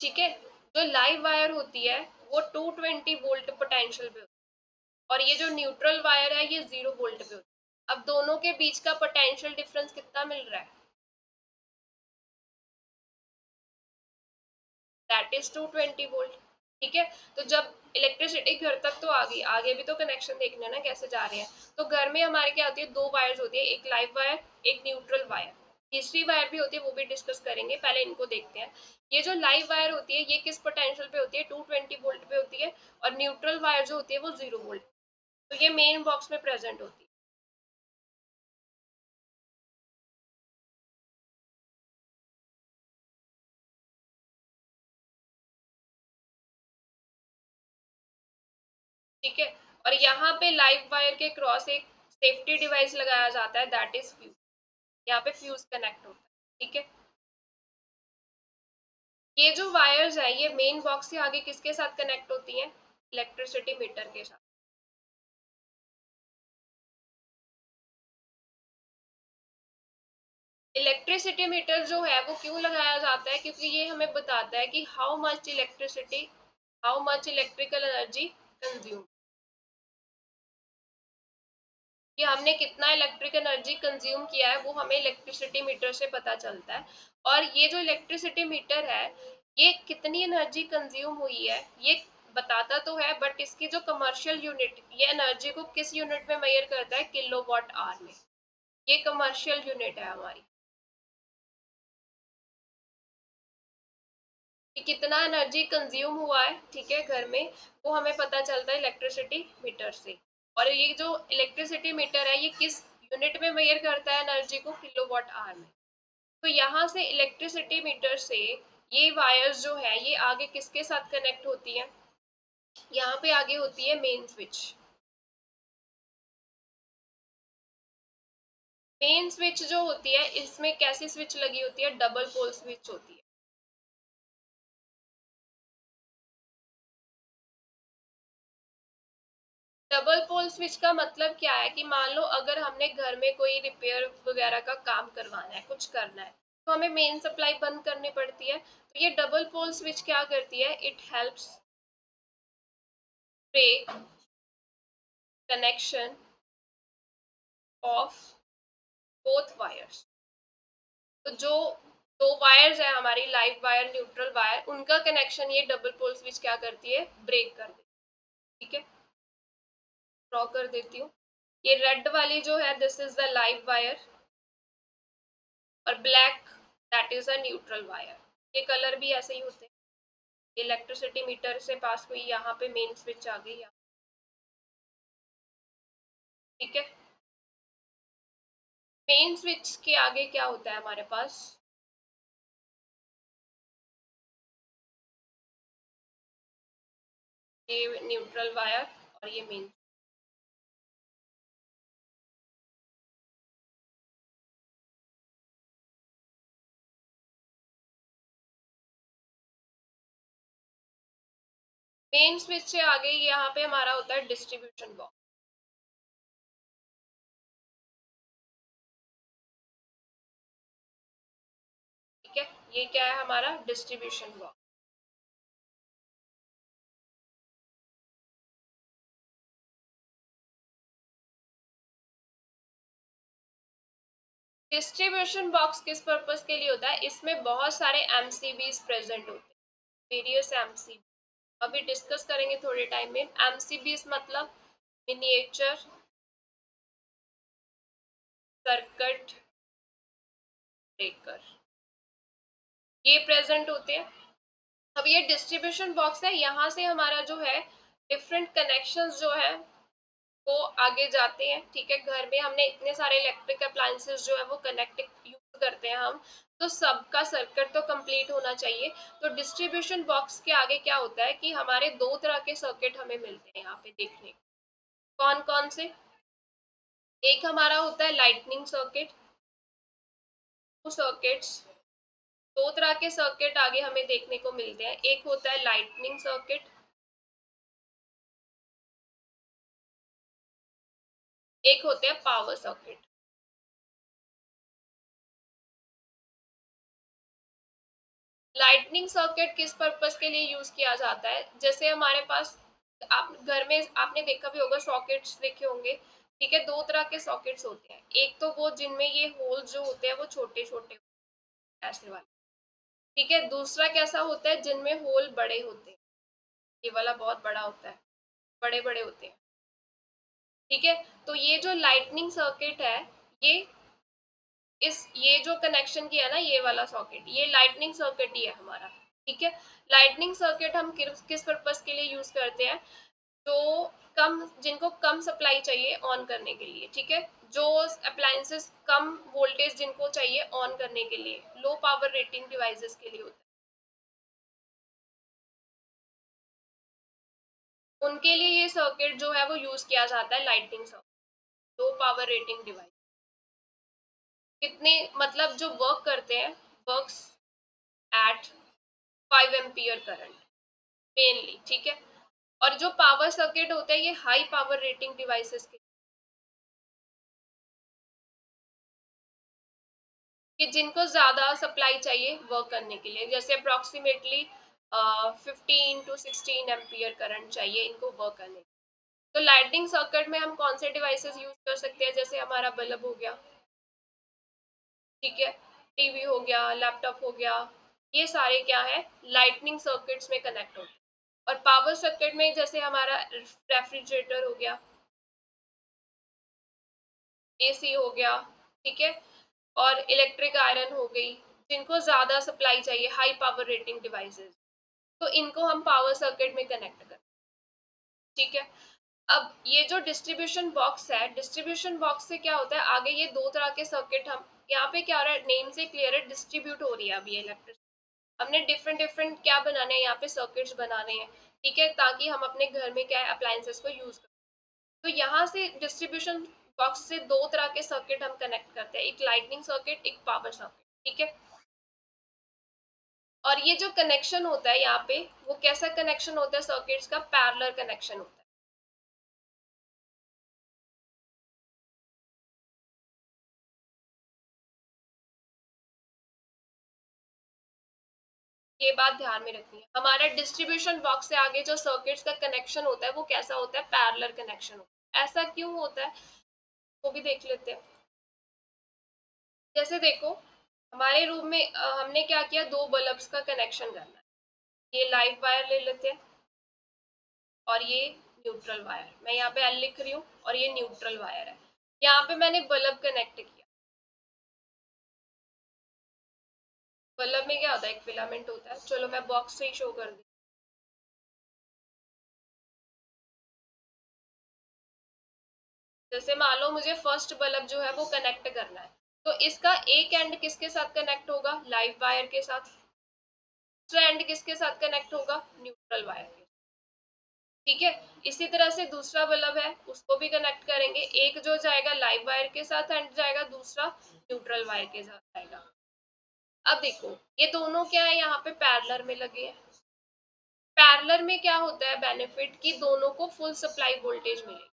ठीक है। जो लाइव वायर होती है वो 220 वोल्ट पोटेंशियल पे होती है और ये जो न्यूट्रल वायर है ये 0 वोल्ट पे होती है। अब दोनों के बीच का पोटेंशियल डिफरेंस कितना मिल रहा है, दैट इज 220 वोल्ट। ठीक है, तो जब इलेक्ट्रिसिटी घर तक तो आ गई, आगे भी तो कनेक्शन देखना ना कैसे जा रहे हैं। तो घर में हमारे क्या होती है, दो वायर्स होती है, एक लाइव वायर, एक न्यूट्रल वायर। तीसरी वायर भी होती है, वो भी डिस्कस करेंगे, पहले इनको देखते हैं। ये जो लाइव वायर होती है ये किस पोटेंशियल पे होती है, 220 वोल्ट पे होती है। और न्यूट्रल वायर जो होती है वो 0 वोल्ट। तो ये मेन बॉक्स में प्रेजेंट होती है। ठीक है, और यहाँ पे लाइव वायर के क्रॉस एक सेफ्टी डिवाइस लगाया जाता है, दैट इज फ्यूज। यहाँ पे फ्यूज कनेक्ट होता है। ठीक है, ये जो वायर्स है ये मेन बॉक्स से आगे किसके साथ कनेक्ट होती हैं, इलेक्ट्रिसिटी मीटर के साथ। इलेक्ट्रिसिटी मीटर जो है वो क्यों लगाया जाता है, क्योंकि ये हमें बताता है कि how much electrical energy consume, कि हमने कितना इलेक्ट्रिक एनर्जी कंज्यूम किया है, वो हमें इलेक्ट्रिसिटी मीटर से पता चलता है। और ये जो इलेक्ट्रिसिटी मीटर है ये कितनी एनर्जी कंज्यूम हुई है ये बताता तो है, बट इसकी जो कमर्शियल यूनिट, ये एनर्जी को किस यूनिट में मेजर करता है, किलोवाट आवर में। ये कमर्शियल यूनिट है हमारी, कि कितना एनर्जी कंज्यूम हुआ है, ठीक है, घर में, वो हमें पता चलता है इलेक्ट्रिसिटी मीटर से। और ये जो इलेक्ट्रिसिटी मीटर है ये किस यूनिट में मेजर करता है एनर्जी को, किलोवाट आवर में। तो यहाँ से इलेक्ट्रिसिटी मीटर से ये वायर्स जो है ये आगे किसके साथ कनेक्ट होती है, यहाँ पे आगे होती है मेन स्विच। मेन स्विच जो होती है इसमें कैसी स्विच लगी होती है, डबल पोल स्विच होती है। डबल पोल स्विच का मतलब क्या है, कि मान लो अगर हमने घर में कोई रिपेयर वगैरह का काम करवाना है, कुछ करना है, तो हमें मेन सप्लाई बंद करनी पड़ती है। तो ये डबल पोल स्विच क्या करती है, it helps break connection of both wires. तो जो दो वायर्स है हमारी, लाइव वायर न्यूट्रल वायर, उनका कनेक्शन ये डबल पोल स्विच क्या करती है, ब्रेक कर देती है। ठीक है, ड्रॉ कर देती हूँ। ये रेड वाली जो है this is the live wire, और black that is a neutral wire. ये कलर भी ऐसे ही होते हैं। इलेक्ट्रिसिटी मीटर से पास हुई, यहाँ पे मेन स्विच आ गई। ठीक है, मेन स्विच के आगे क्या होता है हमारे पास, ये न्यूट्रल वायर और ये मेन स्विच से आगे यहाँ पे हमारा होता है डिस्ट्रीब्यूशन बॉक्स। ठीक है, ये क्या है हमारा डिस्ट्रीब्यूशन बॉक्स। डिस्ट्रीब्यूशन बॉक्स किस पर्पस के लिए होता है, इसमें बहुत सारे एमसीबीज प्रेजेंट होते हैं, वेरियस एमसीबी। अभी डिस्कस करेंगे थोड़े टाइम में। एमसीबीज मतलब मिनिएचर सर्किट ब्रेकर, ये प्रेजेंट होते हैं। अब ये डिस्ट्रीब्यूशन बॉक्स है, यहाँ से हमारा जो है डिफरेंट कनेक्शंस जो है वो आगे जाते हैं। ठीक है, घर में हमने इतने सारे इलेक्ट्रिक अप्लायंसेस जो है वो कनेक्ट यूज करते हैं हम, तो सबका सर्किट तो कंप्लीट होना चाहिए। तो डिस्ट्रीब्यूशन बॉक्स के आगे क्या होता है, कि हमारे दो तरह के सर्किट हमें मिलते हैं यहाँ पे देखने। कौन कौन से, एक हमारा होता है लाइटनिंग सर्किट, सर्किट्स, दो तरह के सर्किट आगे हमें देखने को मिलते हैं, एक होता है लाइटनिंग सर्किट, एक होते हैं पावर सर्किट। लाइटनिंग सर्किट किस पर्पस के लिए यूज किया जाता है, जैसे हमारे पास आप घर में आपने देखा भी होगा, सॉकेट्स देखे होंगे। ठीक है, दो तरह के सॉकेट्स होते हैं, एक तो वो जिनमें ये होल जो होते हैं वो छोटे छोटे ऐसे वाले, ठीक है। दूसरा कैसा होता है, जिनमें होल बड़े होते हैं, ये वाला बहुत बड़ा होता है, बड़े बड़े होते हैं। ठीक है, तो ये जो लाइटनिंग सर्किट है, ये ये जो कनेक्शन किया ना, ये वाला सॉकेट, ये लाइटनिंग सर्किट ही है हमारा। ठीक है, लाइटनिंग सर्किट हम किस पर्पस के लिए यूज करते हैं, जो जिनको कम सप्लाई चाहिए ऑन करने के लिए। ठीक है, जो अप्लायंसेस कम वोल्टेज जिनको चाहिए ऑन करने के लिए, लो पावर रेटिंग डिवाइसेस के लिए होता है, उनके लिए ये सर्किट जो है वो यूज किया जाता है, lightning circuit, low power rating device. कितने मतलब जो वर्क करते हैं, works at 5 ampere current mainly. ठीक है, और जो पावर सर्किट होता है, ये हाई पावर रेटिंग डिवाइसेस के, कि जिनको ज्यादा सप्लाई चाहिए वर्क करने के लिए, जैसे अप्रोक्सीमेटली 15 to 16 एम्पियर करंट चाहिए इनको वर्क करने। तो लाइटिंग सर्किट में हम कौन से डिवाइसेस यूज कर सकते हैं, जैसे हमारा बल्ब हो गया, ठीक है, टीवी हो गया, लैपटॉप हो गया, ये सारे क्या है, लाइटनिंग सर्किट्स में कनेक्ट होते हैं। और पावर सर्किट में जैसे हमारा रेफ्रिजरेटर हो गया, एसी हो गया, ठीक है, और इलेक्ट्रिक आयरन हो गई, जिनको ज्यादा सप्लाई चाहिए, हाई पावर रेटिंग डिवाइसेस, तो इनको हम पावर सर्किट में कनेक्ट करते हैं। ठीक है, अब ये जो डिस्ट्रीब्यूशन बॉक्स है, डिस्ट्रीब्यूशन बॉक्स से क्या होता है, आगे ये दो तरह के सर्किट, हम यहाँ पे क्या हो रहा है, नेम से क्लियर है, डिस्ट्रीब्यूट हो रही है अभी इलेक्ट्रिसिटी। हमने डिफरेंट डिफरेंट क्या बनाने हैं, यहाँ पे सर्किट्स बनाने हैं। ठीक है, ताकि हम अपने घर में क्या है, अप्लायंसेस को यूज करें। तो यहाँ से डिस्ट्रीब्यूशन बॉक्स से दो तरह के सर्किट हम कनेक्ट करते हैं, एक लाइटनिंग सर्किट, एक पावर सर्किट। ठीक है, और ये जो कनेक्शन होता है यहाँ पे, वो कैसा कनेक्शन होता है, सर्किट्स का पैरेलल कनेक्शन होता है। ये बात ध्यान में रखनी है, हमारा डिस्ट्रीब्यूशन बॉक्स से आगे जो सर्किट्स का कनेक्शन होता है, वो कैसा होता है, पैरेलल कनेक्शन होता है। ऐसा क्यों होता है, वो भी देख लेते हैं। जैसे देखो, हमारे रूम में हमने क्या किया, दो बल्ब्स का कनेक्शन करना है। ये लाइव वायर ले लेते हैं, और ये न्यूट्रल वायर, मैं यहाँ पे एल लिख रही हूँ, और ये न्यूट्रल वायर है। यहाँ पे मैंने बल्ब कनेक्ट किया। बल्ब में क्या होता है, एक फिलामेंट होता है, चलो मैं बॉक्स से ही शो कर दी। जैसे मान लो मुझे फर्स्ट बल्ब जो है वो कनेक्ट करना है, तो इसका एक एंड किसके साथ कनेक्ट होगा, लाइव वायर के साथ। दूसरा एंड किसके साथ कनेक्ट होगा, न्यूट्रल वायर के। ठीक है, इसी तरह से दूसरा बल्ब है, उसको भी कनेक्ट करेंगे, एक जो जाएगा लाइव वायर के साथ एंड जाएगा, दूसरा न्यूट्रल वायर के साथ जाएगा। अब देखो, ये दोनों क्या है, यहाँ पे पैरेलल में लगे हैं। पैरेलल में क्या होता है बेनिफिट, कि दोनों को फुल सप्लाई वोल्टेज मिलेगी,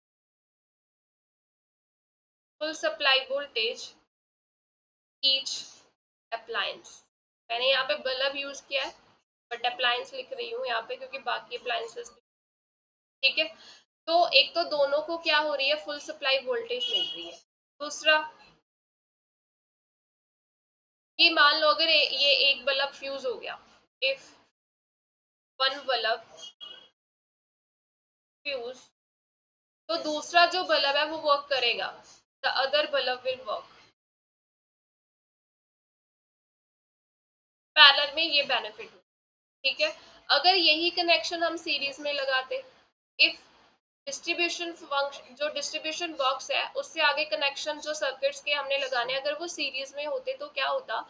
full supply voltage each appliance. मैंने यहाँ पे बल्ब यूज किया है, बट अप्लायंस लिख रही हूँ यहाँ पे, क्योंकि बाकी अप्लायंसेस। ठीक है, तो एक तो दोनों को क्या हो रही है, फुल सप्लाई वोल्टेज मिल रही है। दूसरा, कि मान लो अगर ये एक बल्ब फ्यूज हो गया, इफ वन बल्ब फ्यूज, तो दूसरा जो बल्ब है वो वर्क करेगा, the other bulb will work. Parallel में ये बेनिफिट है। ठीक है, अगर यही कनेक्शन हम सीरीज में लगाते, इफ डिस्ट्रीब्यूशन फंक्शन, जो डिस्ट्रीब्यूशन बॉक्स है उससे आगे कनेक्शन जो सर्किट्स के हमने लगाने, अगर वो सीरीज में होते, तो क्या होता,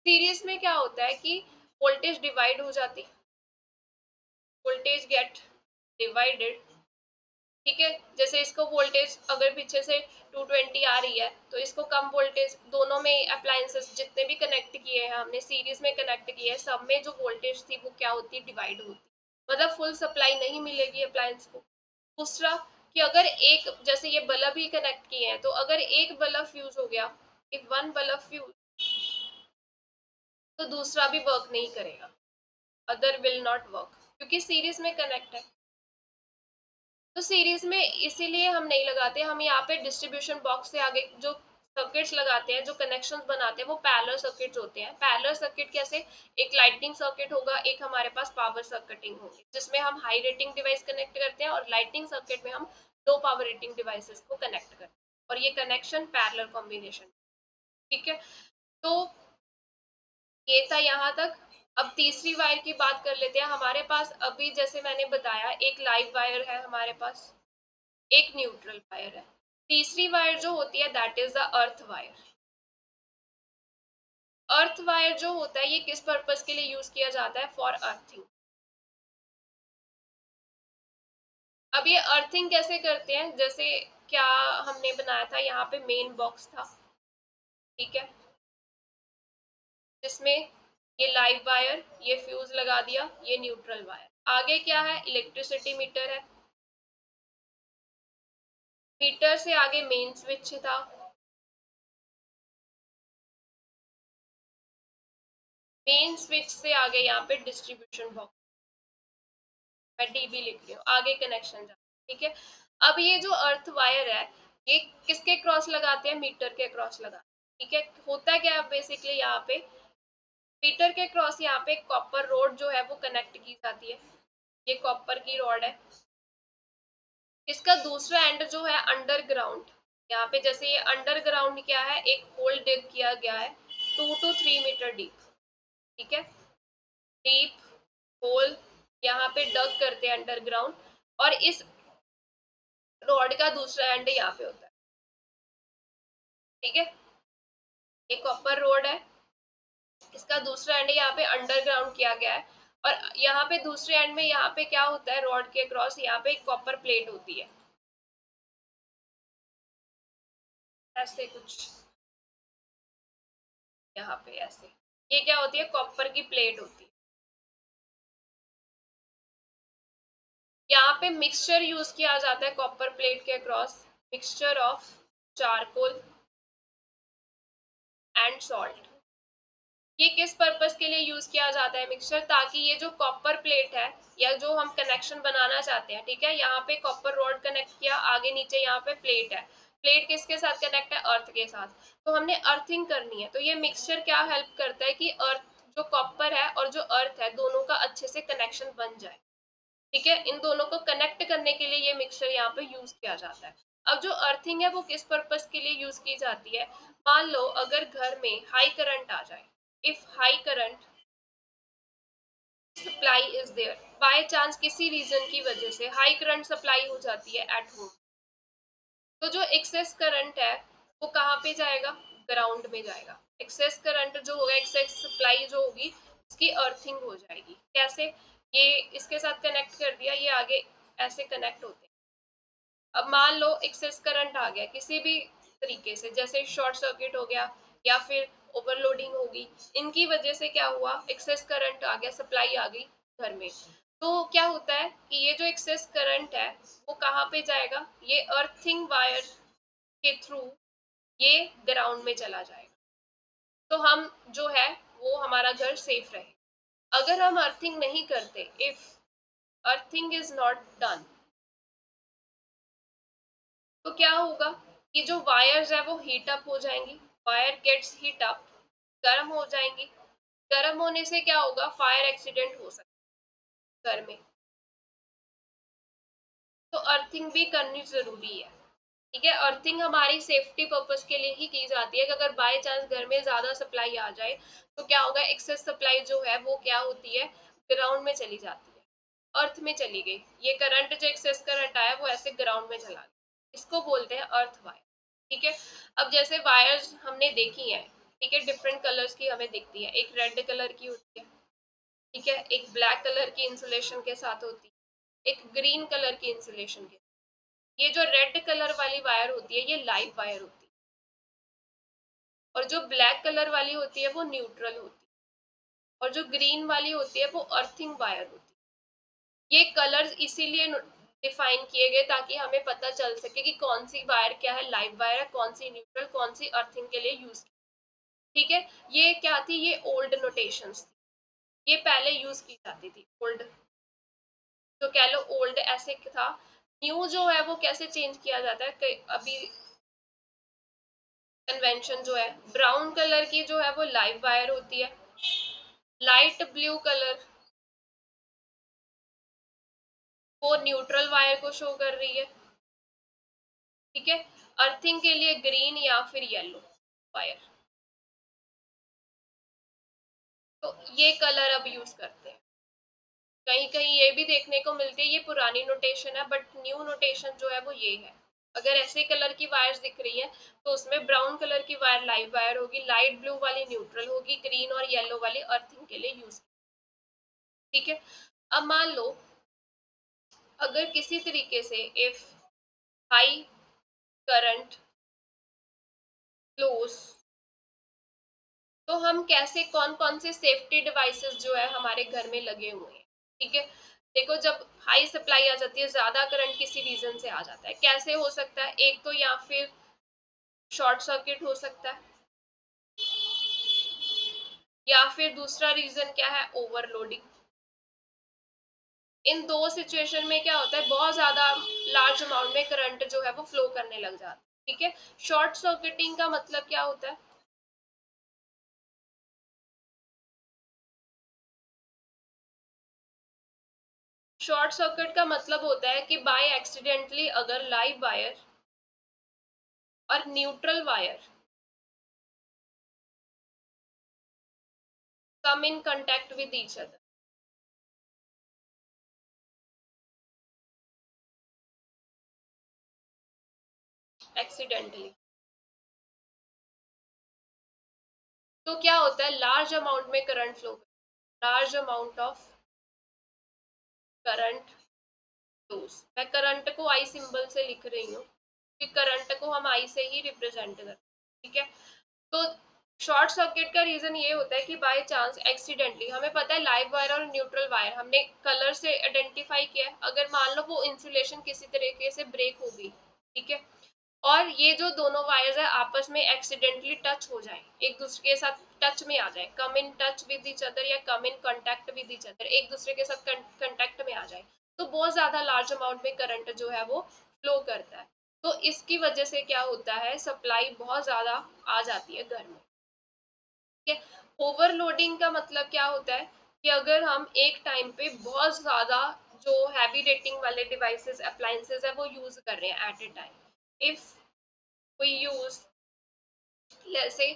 सीरीज में क्या होता है कि वोल्टेज डिवाइड हो जाती, वोल्टेज गेट डिवाइडेड। ठीक है, जैसे इसको वोल्टेज अगर पीछे से 220 आ रही है, तो इसको कम वोल्टेज, दोनों में अप्लायंसेस जितने भी कनेक्ट किए हैं हमने, सीरीज में कनेक्ट किए हैं, सब में जो वोल्टेज थी वो क्या होती, डिवाइड होती, मतलब फुल सप्लाई नहीं मिलेगी अप्लायंस को। दूसरा, कि अगर एक, जैसे ये बल्ब ही कनेक्ट किए हैं, तो अगर एक बल्ब फ्यूज हो गया, इफ वन बल्ब फ्यूज, तो दूसरा भी वर्क नहीं करेगा, अदर विल नॉट वर्क, क्योंकि सीरीज में कनेक्ट है। तो सीरीज में इसीलिए हम नहीं लगाते, हम यहाँ पे डिस्ट्रीब्यूशन बॉक्स से आगे जो सर्किट्स लगाते हैं, जो कनेक्शंस बनाते हैं वो पैरेलल सर्किट्स होते हैं। पैरेलल सर्किट कैसे, एक लाइटनिंग सर्किट होगा, एक हमारे पास पावर सर्किटिंग होगी, जिसमें हम हाई रेटिंग डिवाइस कनेक्ट करते हैं, और लाइटनिंग सर्किट में हम लो पावर रेटिंग डिवाइसेस को कनेक्ट करते हैं, और ये कनेक्शन पैरेलल कॉम्बिनेशन। ठीक है, तो ये था यहाँ तक। अब तीसरी वायर की बात कर लेते हैं। हमारे पास अभी जैसे मैंने बताया, एक लाइव वायर है हमारे पास, एक न्यूट्रल वायर है। तीसरी वायर जो होती है that is the earth wire. Earth wire जो होता है ये किस पर्पस के लिए यूज किया जाता है, फॉर अर्थिंग। अब ये अर्थिंग कैसे करते हैं, जैसे क्या हमने बनाया था, यहाँ पे मेन बॉक्स था, ठीक है, जिसमें ये लाइव वायर, ये फ्यूज लगा दिया, ये न्यूट्रल वायर। आगे क्या है, इलेक्ट्रिसिटी मीटर है, मीटर से आगे मेन स्विच था, मेन स्विच से आगे यहाँ पे डिस्ट्रीब्यूशन बॉक्स, मैं डीबी लिख रही हूँ, आगे कनेक्शन जा, ठीक है। अब ये जो अर्थ वायर है ये किसके क्रॉस लगाते हैं, मीटर के क्रॉस लगाते हैं, ठीक है। होता क्या है बेसिकली, यहाँ पे मीटर के क्रॉस यहाँ पे कॉपर रोड जो है वो कनेक्ट की जाती है, ये कॉपर की रॉड है। इसका दूसरा एंड जो है अंडरग्राउंड, यहाँ पे जैसे ये अंडरग्राउंड क्या है, एक होल डिग किया गया है 2 to 3 मीटर डीप, ठीक है, डीप होल यहाँ पे डग करते हैं अंडरग्राउंड, और इस रॉड का दूसरा एंड यहाँ पे होता है, ठीक है। ये कॉपर रोड है, इसका दूसरा एंड यहाँ पे अंडरग्राउंड किया गया है, और यहाँ पे दूसरे एंड में यहाँ पे क्या होता है, रॉड के क्रॉस यहाँ पे एक कॉपर प्लेट होती है, ऐसे कुछ, यहाँ पे ऐसे, ये क्या होती है, कॉपर की प्लेट होती है। यहाँ पे मिक्सचर यूज किया जाता है कॉपर प्लेट के across, mixture of charcoal and salt. ये किस पर्पस के लिए यूज किया जाता है मिक्सचर, ताकि ये जो कॉपर प्लेट है या जो हम कनेक्शन बनाना चाहते हैं, ठीक है, यहाँ पे कॉपर रॉड कनेक्ट किया, आगे नीचे यहाँ पे प्लेट है, प्लेट किसके साथ कनेक्ट है, अर्थ के साथ, तो हमने अर्थिंग करनी है, तो ये मिक्सचर क्या हेल्प करता है कि अर्थ जो कॉपर है और जो अर्थ है दोनों का अच्छे से कनेक्शन बन जाए, ठीक है। इन दोनों को कनेक्ट करने के लिए ये मिक्सचर यहाँ पे यूज किया जाता है। अब जो अर्थिंग है वो किस पर्पस के लिए यूज की जाती है, मान लो अगर घर में हाई करंट आ जाए, if high current supply is there, by chance किसी रीजन की वजह से हाई करंट सप्लाई हो जाती है एट होम, तो जो एक्सेस करंट है वो कहाँ पे जाएगा, ग्राउंड में जाएगा। एक्सेस करंट जो होगा, एक्सेस सप्लाई जो होगी उसकी अर्थिंग हो जाएगी। कैसे, ये इसके साथ कनेक्ट कर दिया, ये आगे ऐसे कनेक्ट होते हैं। अब मान लो एक्सेस करंट आ गया किसी भी तरीके से, जैसे शॉर्ट सर्किट हो गया या फिर ओवरलोडिंग होगी, इनकी वजह से क्या हुआ, एक्सेस करंट आ गया, सप्लाई आ गई घर में, तो क्या होता है कि ये जो एक्सेस करंट है वो कहाँ पे जाएगा, ये अर्थिंग वायर के थ्रू ये ग्राउंड में चला जाएगा, तो हम जो है वो हमारा घर सेफ रहे। अगर हम अर्थिंग नहीं करते, if earthing is not done, तो क्या होगा कि जो वायर्स है वो हीट अप हो जाएंगी, वायर गेट्स हीट अप, गर्म हो जाएंगी, गर्म होने से क्या होगा, फायर एक्सीडेंट हो सकता है घर में, तो अर्थिंग भी करनी जरूरी है, ठीक है। अर्थिंग हमारी सेफ्टी पर्पस के लिए ही की जाती है कि अगर बाय चांस घर में ज्यादा सप्लाई आ जाए तो क्या होगा, एक्सेस सप्लाई जो है वो क्या होती है, ग्राउंड में चली जाती है, अर्थ में चली गई, ये करंट जो एक्सेस करंट आया वो ऐसे ग्राउंड में चला गया, इसको बोलते हैं अर्थ वायर, ठीक है। अब जैसे वायर्स हमने देखी है, ठीक है, डिफरेंट कलर्स की हमें दिखती है, एक रेड कलर की होती है, ठीक है, एक ब्लैक कलर की इंसुलेशन के साथ होती है, एक ग्रीन कलर की इंसुलेशन के, ये जो रेड कलर वाली वायर होती है ये लाइव वायर होती है, और जो ब्लैक कलर वाली होती है वो न्यूट्रल होती है, और जो ग्रीन वाली होती है वो अर्थिंग वायर होती है। ये कलर्स इसीलिए डिफाइन किए गए ताकि हमें पता चल सके कि कौन सी वायर क्या है, लाइव वायर है, कौन सी न्यूट्रल, कौन सी अर्थिंग के लिए यूज, ठीक है। ये क्या थी, ये ओल्ड नोटेशंस थी, ये पहले यूज की जाती थी, ओल्ड, तो कह लो ओल्ड ऐसे था। न्यू जो है वो कैसे चेंज किया जाता है, अभी कन्वेंशन जो है, ब्राउन कलर की जो है वो लाइव वायर होती है, लाइट ब्लू कलर वो न्यूट्रल वायर को शो कर रही है, ठीक है। अर्थिंग के लिए ग्रीन या फिर येलो वायर। तो ये कलर अब यूज करते हैं। कहीं कहीं ये भी देखने को मिलती है, ये पुरानी नोटेशन है बट न्यू नोटेशन जो है वो ये है। अगर ऐसे कलर की वायर्स दिख रही है तो उसमें ब्राउन कलर की वायर लाइव वायर होगी, लाइट ब्लू वाली न्यूट्रल होगी, ग्रीन और येलो वाली अर्थिंग के लिए यूज, ठीक है। अब मान लो अगर किसी तरीके से इफ हाई करंट फ्लोस, तो हम कैसे, कौन कौन से सेफ्टी डिवाइसेस जो है हमारे घर में लगे हुए हैं, ठीक है। देखो जब हाई सप्लाई आ जाती है, ज्यादा करंट किसी रीजन से आ जाता है, कैसे हो सकता है, एक तो या फिर शॉर्ट सर्किट हो सकता है, या फिर दूसरा रीजन क्या है, ओवरलोडिंग। इन दो सिचुएशन में क्या होता है, बहुत ज्यादा लार्ज अमाउंट में करंट जो है वो फ्लो करने लग जाता है, ठीक है। शॉर्ट सर्किटिंग का मतलब क्या होता है, शॉर्ट सर्किट का मतलब होता है कि बाय एक्सीडेंटली अगर लाइव वायर और neutral wire come in contact with each other, accidentally, तो क्या होता है, लार्ज अमाउंट में current flow, large amount of current flows. मैं करंट को आई सिंबल से लिख रही हूँ कि करंट को हम आई से ही रिप्रेजेंट करते हैं, ठीक है। तो शॉर्ट सर्किट का रीजन ये होता है कि बाय चांस एक्सीडेंटली, हमें पता है लाइव वायर और न्यूट्रल वायर हमने कलर से आइडेंटिफाई किया है, अगर मान लो वो इंसुलेशन किसी तरीके से ब्रेक हो गई, ठीक है, और ये जो दोनों वायर्स है आपस में एक्सीडेंटली टच हो जाए, एक दूसरे के साथ टच में आ जाए, come in touch with each other या come in contact with each other, एक दूसरे के साथ कांटेक्ट में आ जाए, तो बहुत ज्यादा लार्ज अमाउंट में करंट जो है वो फ्लो करता है। तो इसकी वजह से क्या होता है, सप्लाई बहुत ज्यादा आ जाती है घर में, ठीक है। ओवरलोडिंग का मतलब क्या होता है कि अगर हम एक टाइम पे बहुत ज्यादा जो हैवी रेटिंग वाले डिवाइसेस अप्लायंसेस है वो यूज कर रहे हैं at a time, if we use let's say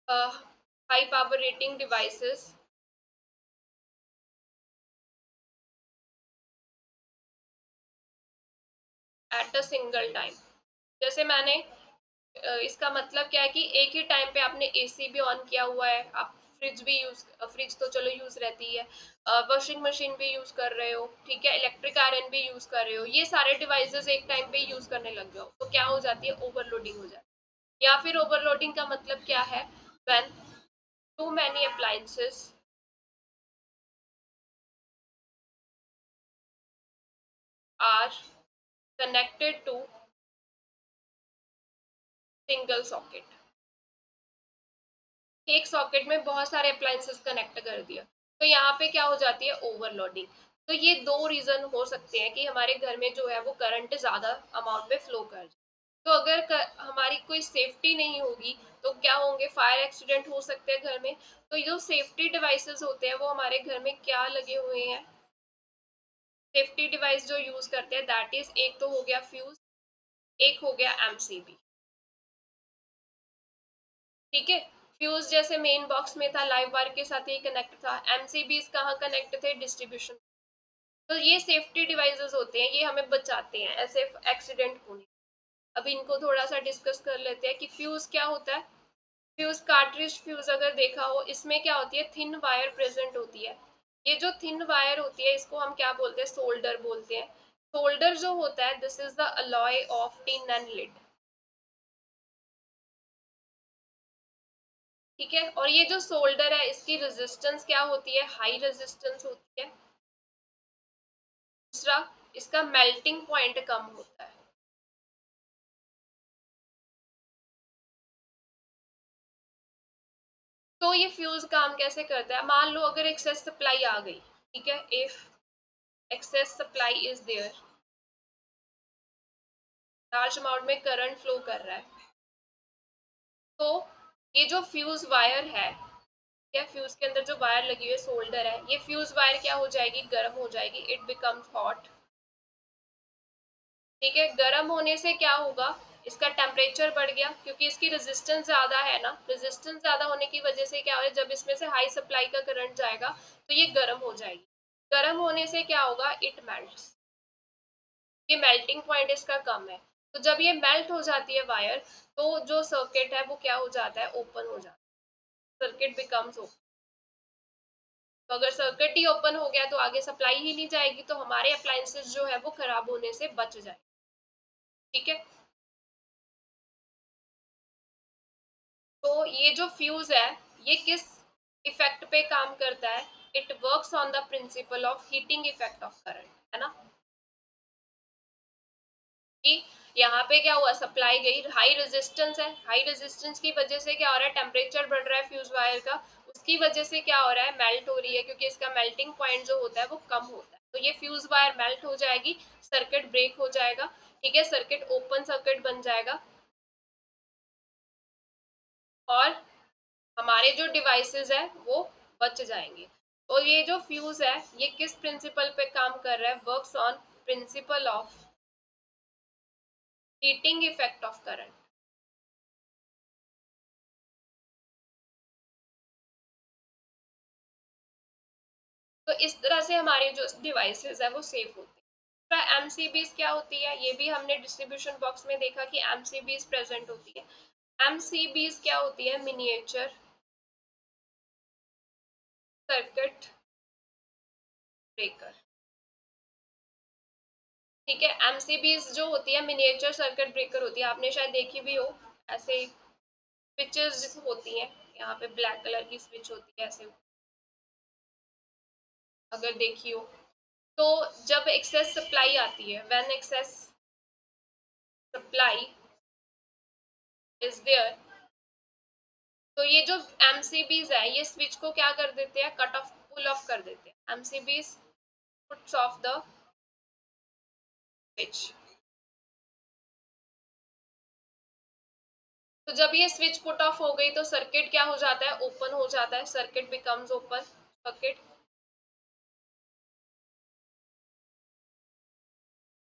high power rating devices at a single time, जैसे मैंने इसका मतलब क्या है कि एक ही टाइम पे आपने एसी भी ऑन किया हुआ है, आप फ्रिज भी यूज, फ्रिज तो चलो यूज रहती है, वॉशिंग मशीन भी यूज कर रहे हो, ठीक है, इलेक्ट्रिक आयरन भी यूज कर रहे हो, ये सारे डिवाइसेस एक टाइम पे यूज करने लग जाओ तो क्या हो जाती है, ओवरलोडिंग हो जाती है। या फिर ओवरलोडिंग का मतलब क्या है, when too many appliances are connected to single socket, एक सॉकेट में बहुत सारे अप्लायंसेस कनेक्ट कर दिया, तो यहाँ पे क्या हो जाती है, ओवरलोडिंग। तो ये दो रीजन हो सकते हैं कि हमारे घर में जो है वो करंट ज्यादा अमाउंट में फ्लो कर जाए। तो अगर हमारी कोई सेफ्टी नहीं होगी तो क्या होंगे, फायर एक्सीडेंट हो सकते हैं घर में। तो जो सेफ्टी डिवाइसेस होते हैं वो हमारे घर में क्या लगे हुए हैं, सेफ्टी डिवाइस जो यूज करते हैं दैट इज, एक तो हो गया फ्यूज, एक हो गया एमसीबी, ठीक है। फ्यूज जैसे मेन बॉक्स में था, लाइव वायर के साथ ही कनेक्ट था, एमसीबीज कहाँ कनेक्ट थे, डिस्ट्रीब्यूशन। तो ये सेफ्टी डिवाइसेस होते हैं, ये हमें बचाते हैं ऐसे एक्सीडेंट होने। अब इनको थोड़ा सा डिस्कस कर लेते हैं कि फ्यूज क्या होता है। फ्यूज, कार्ट्रिज फ्यूज अगर देखा हो, इसमें क्या होती है, थिन वायर प्रेजेंट होती है। ये जो थिन वायर होती है इसको हम क्या बोलते हैं, सोल्डर बोलते हैं। सोल्डर जो होता है this is the alloy of tin and lead, ठीक है। और ये जो सोल्डर है इसकी रेजिस्टेंस क्या होती है, हाई रेजिस्टेंस होती है। दूसरा, इसका मेल्टिंग पॉइंट कम होता है। तो ये फ्यूज काम कैसे करता है, मान लो अगर एक्सेस सप्लाई आ गई, ठीक है, if excess supply is there, large amount में करंट फ्लो कर रहा है, तो ये जो फ्यूज वायर है, या फ्यूज के अंदर जो वायर लगी हुई है, सोल्डर है, ये फ्यूज वायर क्या हो जाएगी, गर्म हो जाएगी, इट बिकम्स हॉट। ठीक है, गर्म होने से क्या होगा, इसका टेम्परेचर बढ़ गया, क्योंकि इसकी रेजिस्टेंस ज्यादा है ना, रेजिस्टेंस ज्यादा होने की वजह से क्या होगा, जब इसमें से हाई सप्लाई का करंट जाएगा तो ये गर्म हो जाएगी। गर्म होने से क्या होगा, इट मेल्ट्स, ये मेल्टिंग पॉइंट इसका कम है। तो जब ये मेल्ट हो जाती है वायर, तो जो सर्किट है वो क्या हो जाता है, ओपन हो जाता है, सर्किट बिकम्स ओपन। तो अगर सर्किट ही ओपन हो गया तो आगे सप्लाई ही नहीं जाएगी, तो हमारे अप्लायंसेस जो है वो खराब होने से बच जाए। ठीक है, तो ये जो फ्यूज है, ये किस इफेक्ट पे काम करता है, it works on the principle of heating effect of current, है ना, कि यहाँ पे क्या हुआ, सप्लाई गई, हाई रेजिस्टेंस है, हाई रेजिस्टेंस की वजह से क्या हो रहा है, टेम्परेचर बढ़ रहा है फ्यूज वायर का, उसकी वजह से क्या हो रहा है, मेल्ट हो रही है, क्योंकि इसका मेल्टिंग पॉइंट जो होता है वो कम होता है, तो ये फ्यूज वायर मेल्ट हो जाएगी, सर्किट ब्रेक हो जाएगा। ठीक है, सर्किट ओपन सर्किट बन जाएगा, और हमारे जो डिवाइसेस है वो बच जाएंगे। और ये जो फ्यूज है, ये किस प्रिंसिपल पे काम कर रहा है, works on principle of heating effect of current. तो इस तरह से हमारी जो डिवाइसेस है वो सेफ होती है। एमसीबीज क्या होती है, ये भी हमने डिस्ट्रीब्यूशन बॉक्स में देखा कि एमसीबीज प्रेजेंट होती है। एमसीबीज क्या होती है, मिनिएचर सर्किट ब्रेकर। ठीक है, एमसीबीज जो होती है मिनिएचर सर्किट ब्रेकर होती है, आपने शायद देखी भी हो, ऐसे स्विचेस होती हैं, यहाँ पे ब्लैक कलर की स्विच होती है ऐसे, अगर देखी हो तो, जब एक्सेस सप्लाई आती है, when excess supply is there, तो ये जो एमसीबीज है ये स्विच को क्या कर देते हैं, कट ऑफ, पुल ऑफ कर देते हैं, MCBs puts of the switch. तो जब ये स्विच पुट ऑफ हो गई तो सर्किट क्या हो जाता है, ओपन हो जाता है, सर्किट बिकम्स ओपन सर्किट।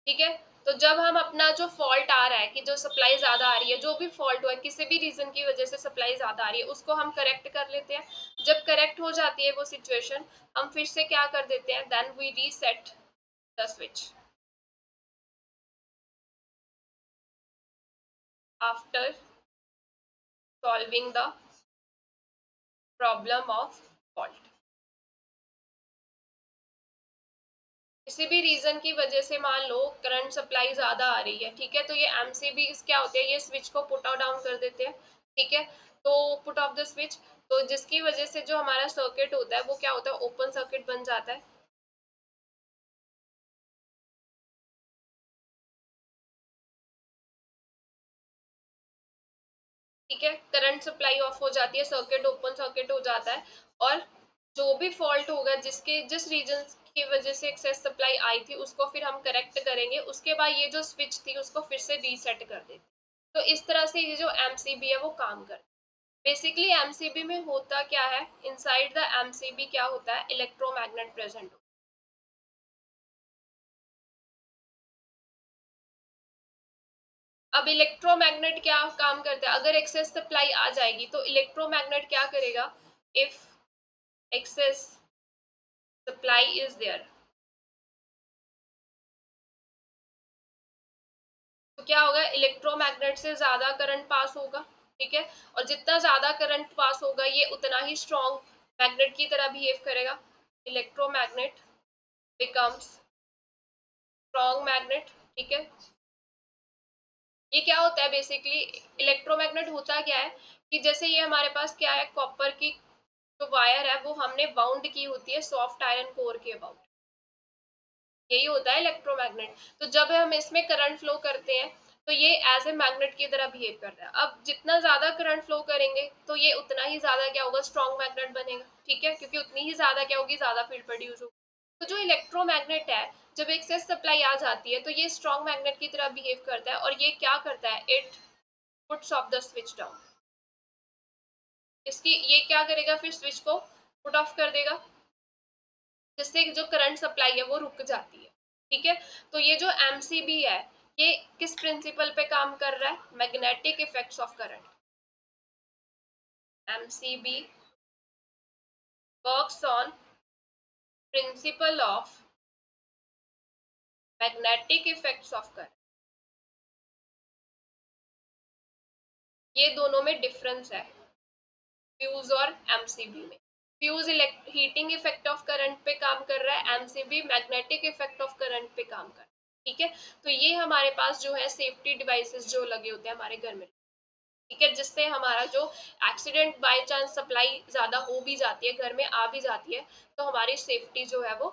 ठीक है, तो जब हम अपना जो फॉल्ट आ रहा है कि जो सप्लाई ज्यादा आ रही है, जो भी फॉल्ट हुआ है, किसी भी रीजन की वजह से सप्लाई ज्यादा आ रही है, उसको हम करेक्ट कर लेते हैं। जब करेक्ट हो जाती है वो सिचुएशन, हम फिर से क्या कर देते हैं, then we reset the switch after solving the problem of fault. किसी भी रीजन की वजह से मान लो करंट सप्लाई ज्यादा आ रही है, ठीक है, तो ये एमसीबी क्या होते हैं, ये स्विच को पुट आउट डाउन कर देते हैं। ठीक है, तो पुट ऑफ द स्विच, तो जिसकी वजह से जो हमारा सर्किट होता है वो क्या होता है, ओपन सर्किट बन जाता है। ठीक है, करंट सप्लाई ऑफ हो जाती है, सर्किट ओपन सर्किट हो जाता है, और जो भी फॉल्ट होगा, जिसके जिस रीजन की वजह से एक्सेस सप्लाई आई थी, उसको फिर हम करेक्ट करेंगे, उसके बाद ये जो स्विच थी उसको फिर से रीसेट कर देते। तो इस तरह से ये जो एमसीबी है वो काम करता है। बेसिकली एमसीबी में होता क्या है, इनसाइड द एमसीबी क्या होता है, इलेक्ट्रोमैग्नेट प्रेजेंट होता है। अब इलेक्ट्रोमैग्नेट क्या काम करता है, अगर एक्सेस सप्लाई आ जाएगी तो इलेक्ट्रोमैग्नेट क्या करेगा, if excess supply is there, तो क्या होगा, इलेक्ट्रोमैग्नेट से ज्यादा करंट पास होगा। ठीक है, और जितना ज्यादा करंट पास होगा ये उतना ही स्ट्रॉन्ग मैग्नेट की तरह बिहेव करेगा, इलेक्ट्रोमैग्नेट बिकम्स स्ट्रॉन्ग मैग्नेट। ठीक है, ये क्या होता है बेसिकली, इलेक्ट्रोमैग्नेट होता क्या है, कि जैसे ये हमारे पास क्या है, कॉपर की जो वायर है वो हमने बाउंड की होती है सॉफ्ट आयरन कोर के अबाउट, यही होता है इलेक्ट्रोमैग्नेट। तो जब हम इसमें करंट फ्लो करते हैं तो ये एज ए मैग्नेट की तरह बिहेव करता है। अब जितना ज्यादा करंट फ्लो करेंगे तो ये उतना ही ज्यादा क्या होगा, स्ट्रॉन्ग मैग्नेट बनेगा। ठीक है, क्योंकि उतनी ही ज्यादा क्या होगी, ज्यादा फील्ड प्रोड्यूस होगी। तो जो इलेक्ट्रोमैग्नेट है, जब एक्सेस सप्लाई आ जाती है तो ये स्ट्रॉन्ग मैग्नेट की तरह बिहेव करता है, और ये क्या करता है, it puts of the switch down. इसकी ये क्या करेगा, फिर स्विच को पुट ऑफ कर देगा, जिससे जो करंट सप्लाई है वो रुक जाती है। ठीक है, तो ये जो एमसीबी है ये किस प्रिंसिपल पे काम कर रहा है, magnetic effects of current. MCB works on principle of magnetic effects of current. ये दोनों में डिफरेंस है फ्यूज और एमसीबी में। Fuse heating effect of current पे काम कर रहा है, MCB magnetic effect of current पे काम कर रहा है। ठीक है, तो ये हमारे पास जो है सेफ्टी डिवाइसेस जो लगे होते हैं हमारे घर में। ठीक है, जिससे हमारा जो एक्सीडेंट बाय चांस सप्लाई ज्यादा हो भी जाती है, घर में आ भी जाती है, तो हमारी सेफ्टी जो है वो